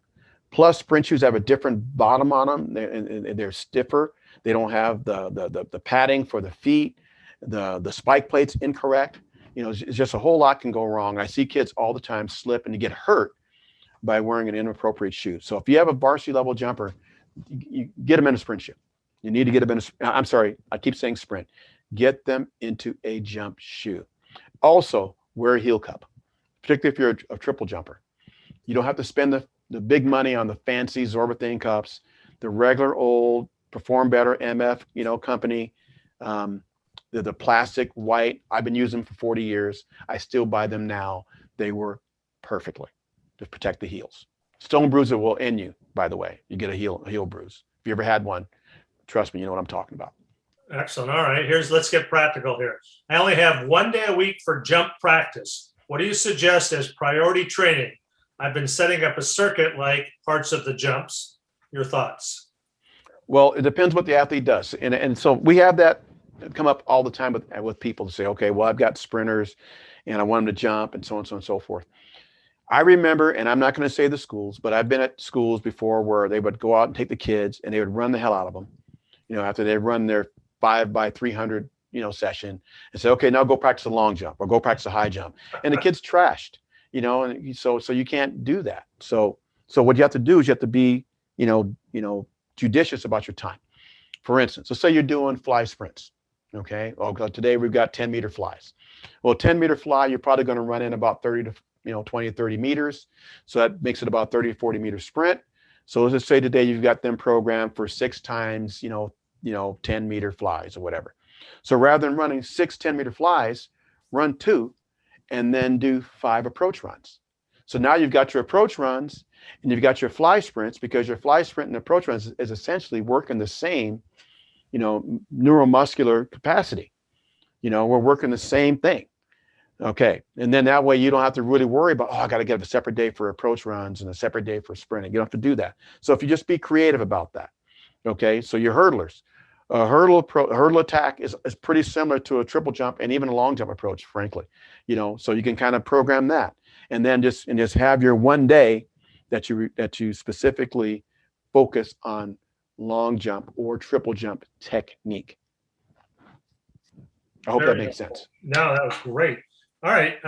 Plus, sprint shoes have a different bottom on them. They're stiffer. They don't have the padding for the feet. The spike plate's incorrect. It's just a whole lot can go wrong. I see kids all the time slip and get hurt by wearing an inappropriate shoe. So if you have a varsity level jumper, you get them in a sprint shoe. You need to get them in I keep saying sprint. Get them into a jump shoe. Also, wear a heel cup, particularly if you're a triple jumper. You don't have to spend the big money on the fancy Zorbethane cups. The regular old Perform Better MF, company. They're the plastic white. I've been using them for 40 years. I still buy them now. They work perfectly to protect the heels. Stone bruiser will end you, by the way. You get a heel bruise. If you ever had one, trust me, you know what I'm talking about. Excellent. All right. Let's get practical here. I only have 1 day a week for jump practice. What do you suggest as priority training? I've been setting up a circuit like parts of the jumps. Your thoughts? Well, it depends what the athlete does. And so we have that come up all the time with people to say, okay, well, I've got sprinters and I want them to jump and so on and so forth. I remember, and I'm not going to say the schools, but I've been at schools before where they would go out and take the kids and they would run the hell out of them, after they run their 5x300, session, and say, okay, now go practice a long jump or go practice a high jump. And the kid's trashed, and so you can't do that. So what you have to do is you have to be, judicious about your time. For instance, let's say you're doing fly sprints. Okay. Oh, today we've got 10-meter flies. Well, 10-meter fly, you're probably going to run in about 30 to 20 to 30 meters. So that makes it about 30 to 40 meter sprint. So let's just say today you've got them programmed for 6 times, 10-meter flies or whatever. So rather than running 6 10-meter flies, run 2 and then do 5 approach runs. So now you've got your approach runs and you've got your fly sprints, because your fly sprint and approach runs is essentially working the same, neuromuscular capacity. We're working the same thing. Okay. And then that way you don't have to really worry about, I got to get a separate day for approach runs and a separate day for sprinting. You don't have to do that. So if you just be creative about that. Okay. So your hurdlers, hurdle attack is pretty similar to a triple jump and even a long jump approach, frankly, so you can kind of program that and then just have your 1 day that you specifically focus on long jump or triple jump technique. I hope that makes sense. No, that was great. All right.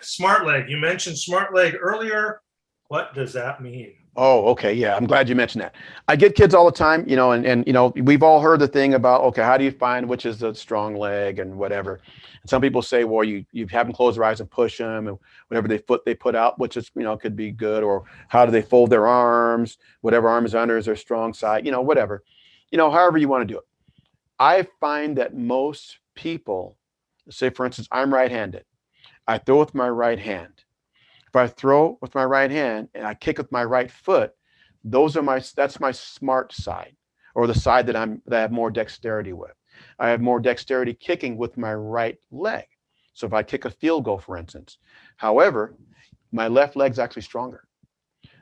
Smart leg. You mentioned smart leg earlier. What does that mean? Oh, okay. Yeah. I'm glad you mentioned that. I get kids all the time, and we've all heard the thing about, okay, how do you find which is the strong leg and whatever. And some people say, well, you have them close their eyes and push them and whatever they put out, which is, could be good. Or how do they fold their arms? Whatever arm is under is their strong side, whatever, however you want to do it. I find that most people, say, for instance, I'm right-handed. I throw with my right hand. If I throw with my right hand and I kick with my right foot, that's my smart side, or the side that I have more dexterity with. I have more dexterity kicking with my right leg. So if I kick a field goal, for instance, however, my left leg's actually stronger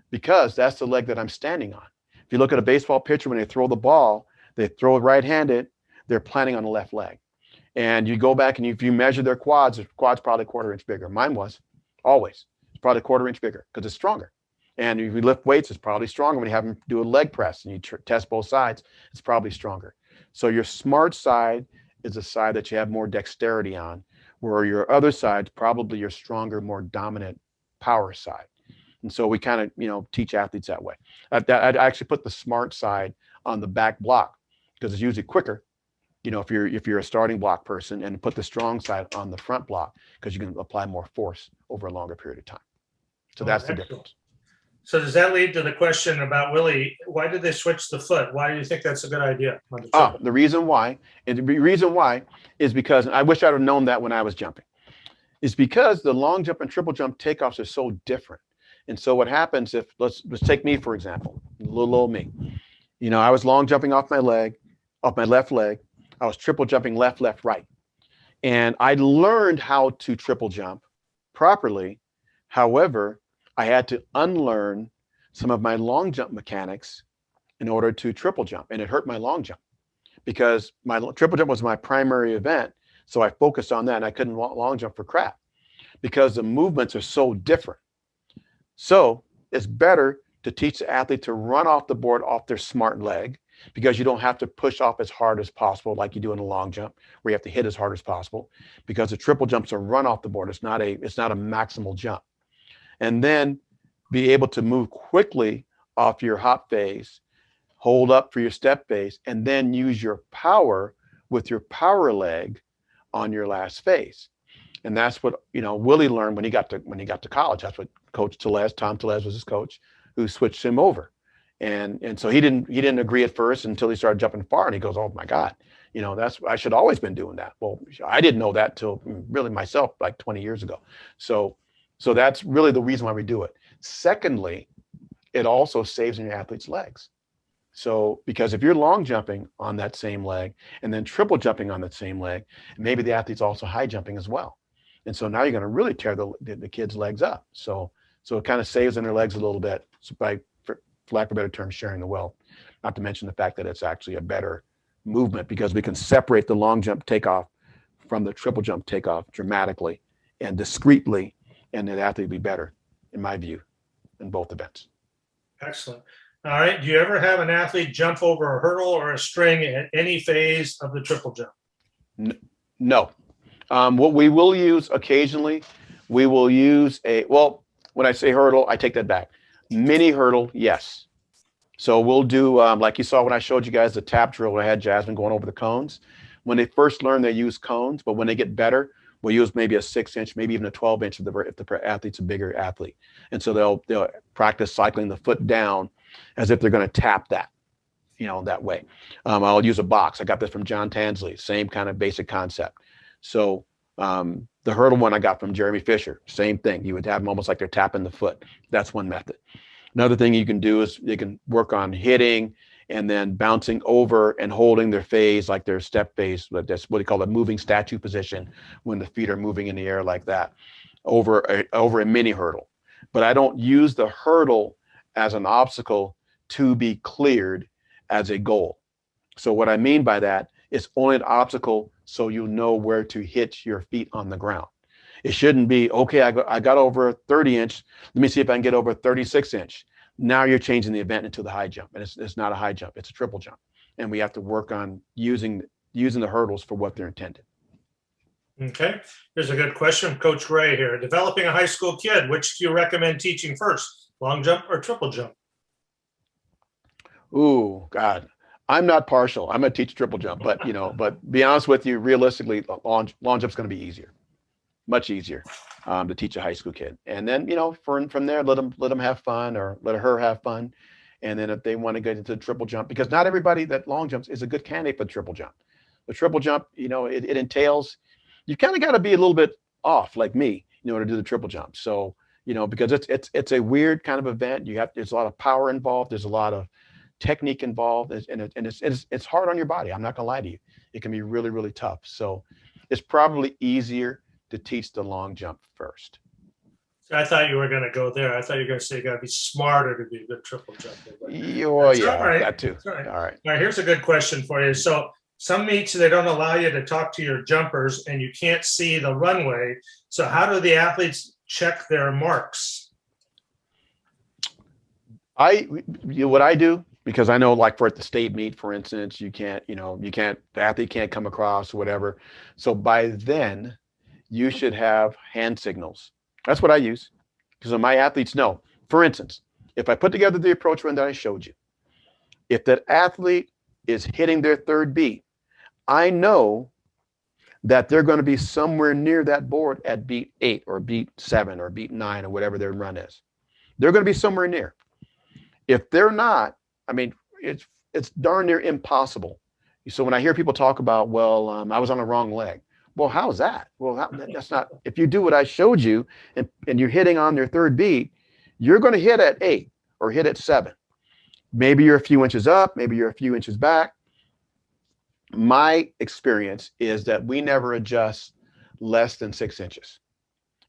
because that's the leg that I'm standing on. If you look at a baseball pitcher, when they throw the ball, they throw it right-handed, they're planting on the left leg. And you go back and if you measure their quads, probably a 1/4 inch bigger. Mine was always. It's probably a 1/4 inch bigger because it's stronger. And if you lift weights, it's probably stronger. When you have them do a leg press and you test both sides, it's probably stronger. So your smart side is the side that you have more dexterity on, where your other side's probably your stronger, more dominant power side. And so we kind of, teach athletes that way. I'd actually put the smart side on the back block because it's usually quicker. If you're a starting block person, and put the strong side on the front block because you can apply more force over a longer period of time. So that's the difference. So does that lead to the question about Willie? Why did they switch the foot? Why do you think that's a good idea? The reason why is because, and I wish I'd have known that when I was jumping, is because the long jump and triple jump takeoffs are so different. And so what happens if, let's take me, for example, little old me. I was long jumping off my left leg. I was triple jumping left, right. And I learned how to triple jump properly. However, I had to unlearn some of my long jump mechanics in order to triple jump. And it hurt my long jump because my triple jump was my primary event. So I focused on that and I couldn't long jump for crap because the movements are so different. So it's better to teach the athlete to run off the board off their smart leg, because you don't have to push off as hard as possible like you do in a long jump where you have to hit as hard as possible, because the triple jump's a run off the board. It's not a maximal jump. And then be able to move quickly off your hop phase, hold up for your step phase, and then use your power with your power leg on your last phase. And that's what, Willie learned when he got to college. That's what Coach Tom Tellez was his coach, who switched him over. And so he didn't agree at first until he started jumping far, and he goes, "Oh my God, I should always been doing that." Well, I didn't know that till really myself like 20 years ago. So that's really the reason why we do it. Secondly, it also saves in your athlete's legs. So because if you're long jumping on that same leg and then triple jumping on that same leg, maybe the athlete's also high jumping as well. And so now you're going to really tear the kid's legs up. So it kind of saves in their legs a little bit, so for lack of a better term, sharing the wealth. Not to mention the fact that it's actually a better movement because we can separate the long jump takeoff from the triple jump takeoff dramatically and discreetly, and the athlete will be better, in my view, in both events. Excellent. All right. Do you ever have an athlete jump over a hurdle or a string at any phase of the triple jump? No. What we will use occasionally, we will use when I say hurdle, I take that back. Mini hurdle, yes. So we'll do, like you saw when I showed you guys the tap drill where I had Jasmine going over the cones. When they first learn, they use cones, but when they get better, we'll use maybe a 6-inch, maybe even a 12-inch if the athlete's a bigger athlete. And so they'll practice cycling the foot down as if they're going to tap that, that way. I'll use a box. I got this from John Tansley, same kind of basic concept. So the hurdle one I got from Jeremy Fisher, same thing. You would have them almost like they're tapping the foot. That's one method. Another thing you can do is you can work on hitting and then bouncing over and holding their phase, like their step phase. That's what they call a moving statue position when the feet are moving in the air like that over a mini hurdle. But I don't use the hurdle as an obstacle to be cleared as a goal. So what I mean by that is only an obstacle so you know where to hit your feet on the ground. It shouldn't be, okay, I got over a 30-inch. Let me see if I can get over a 36-inch. Now you're changing the event into the high jump. And it's not a high jump, it's a triple jump. And we have to work on using the hurdles for what they're intended. Okay. Here's a good question from Coach Gray here. Developing a high school kid, which do you recommend teaching first, long jump or triple jump? Ooh, God. I'm not partial. I'm going to teach triple jump, but be honest with you, realistically, long jump's going to be easier, much easier to teach a high school kid. And then, from there, let them have fun or let her have fun. And then if they want to get into the triple jump, because not everybody that long jumps is a good candidate for triple jump. The triple jump, it entails, you kind of got to be a little bit off like me in order to do the triple jump. So, because it's a weird kind of event. There's a lot of power involved. There's a lot of technique involved, and it's hard on your body. I'm not gonna lie to you. It can be really, really tough. So it's probably easier to teach the long jump first. I thought you were going to go there. I thought you were going to say you got to be smarter to be a good triple jumper. Yeah, right. That too. All right. All right. All right. Here's a good question for you. So some meets, they don't allow you to talk to your jumpers and you can't see the runway. So how do the athletes check their marks? What I do, because I know, like for at the state meet, for instance, the athlete can't come across or whatever. So by then you should have hand signals. That's what I use, because my athletes know. For instance, if I put together the approach run that I showed you, if that athlete is hitting their third beat, I know that they're going to be somewhere near that board at beat 8 or beat 7 or beat 9 or whatever their run is. They're going to be somewhere near. If they're not, it's darn near impossible. So when I hear people talk about, I was on the wrong leg. Well, how's that? Well, that's not, if you do what I showed you and you're hitting on your third beat, you're going to hit at 8 or hit at 7. Maybe you're a few inches up, maybe you're a few inches back. My experience is that we never adjust less than 6 inches.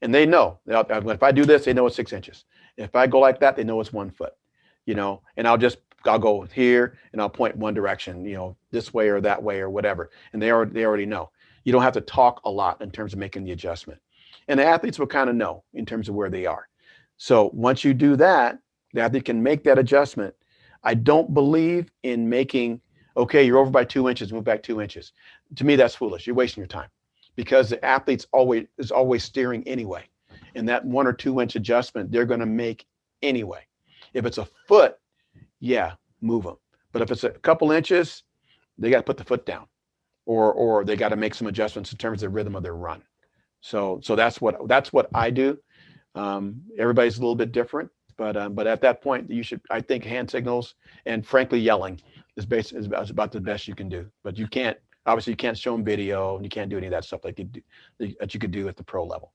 And they know, if I do this, they know it's 6 inches. If I go like that, they know it's 1 foot, and I'll go here and I'll point one direction, this way or that way or whatever. And they already know. You don't have to talk a lot in terms of making the adjustment. And the athletes will kind of know in terms of where they are. So once you do that, the athlete can make that adjustment. I don't believe in making, okay, you're over by 2 inches, move back 2 inches. To me, that's foolish. You're wasting your time, because the athlete's always steering anyway. And that 1 or 2 inch adjustment, they're going to make anyway. If it's a foot, yeah, move them. But if it's a couple inches, they got to put the foot down, or they got to make some adjustments in terms of the rhythm of their run. So that's what I do. Everybody's a little bit different. But at that point, I think hand signals and frankly yelling is about the best you can do. But you can't show them video, and you can't do any of that stuff that you could do at the pro level.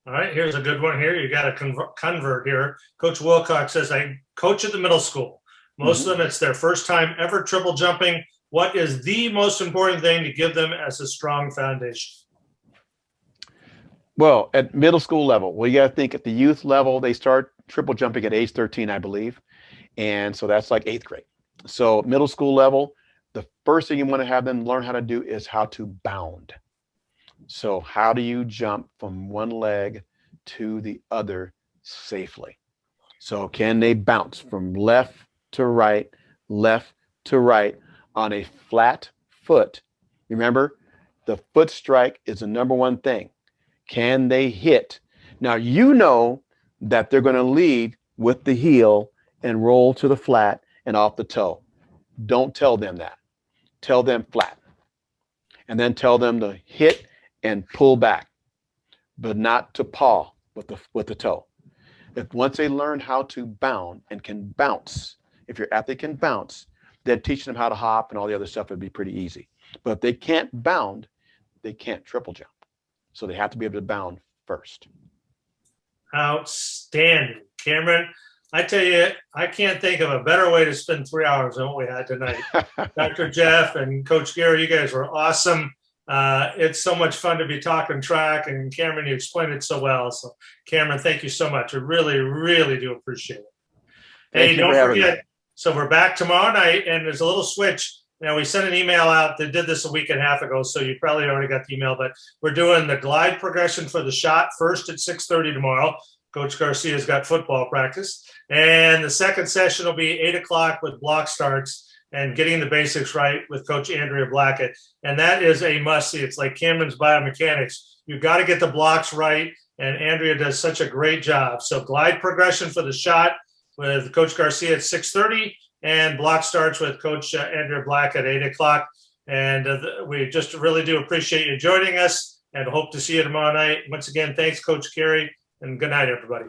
All right, here's a good one here. You got a convert here. Coach Wilcox says, I coach at the middle school. Most of them, it's their first time ever triple jumping. What is the most important thing to give them as a strong foundation? Well, at middle school level, you got to think at the youth level, they start triple jumping at age 13, I believe. And so that's like 8th grade. So middle school level, the first thing you want to have them learn how to do is how to bound. So how do you jump from one leg to the other safely? So can they bounce from left to right on a flat foot? Remember, the foot strike is the number one thing. Can they hit? Now, you know that they're going to lead with the heel and roll to the flat and off the toe. Don't tell them that. Tell them flat. And then tell them to hit and pull back, but not to paw with the toe. Once they learn how to bound and can bounce, if your athlete can bounce, then teaching them how to hop and all the other stuff would be pretty easy. But if they can't bound, they can't triple jump. So they have to be able to bound first. Outstanding. Cameron, I tell you, I can't think of a better way to spend 3 hours than what we had tonight. Dr. Jeff and Coach Gary, you guys were awesome. It's so much fun to be talking track, and Cameron, you explained it so well. So Cameron, thank you so much. I really, really do appreciate it. Hey, don't forget, so we're back tomorrow night, and there's a little switch. Now, we sent an email out that did this a week and a half ago, so you probably already got the email, but we're doing the glide progression for the shot first at 6:30 tomorrow. Coach Garcia's got football practice. And the second session will be 8 o'clock with block starts and getting the basics right with Coach Andrea Blackett. And that is a must-see. It's like Cameron's biomechanics. You've got to get the blocks right, and Andrea does such a great job. So glide progression for the shot with Coach Garcia at 6:30, and block starts with Coach Andrea Blackett at 8 o'clock. And we just really do appreciate you joining us, and hope to see you tomorrow night. Once again, thanks, Coach Gary, and good night, everybody.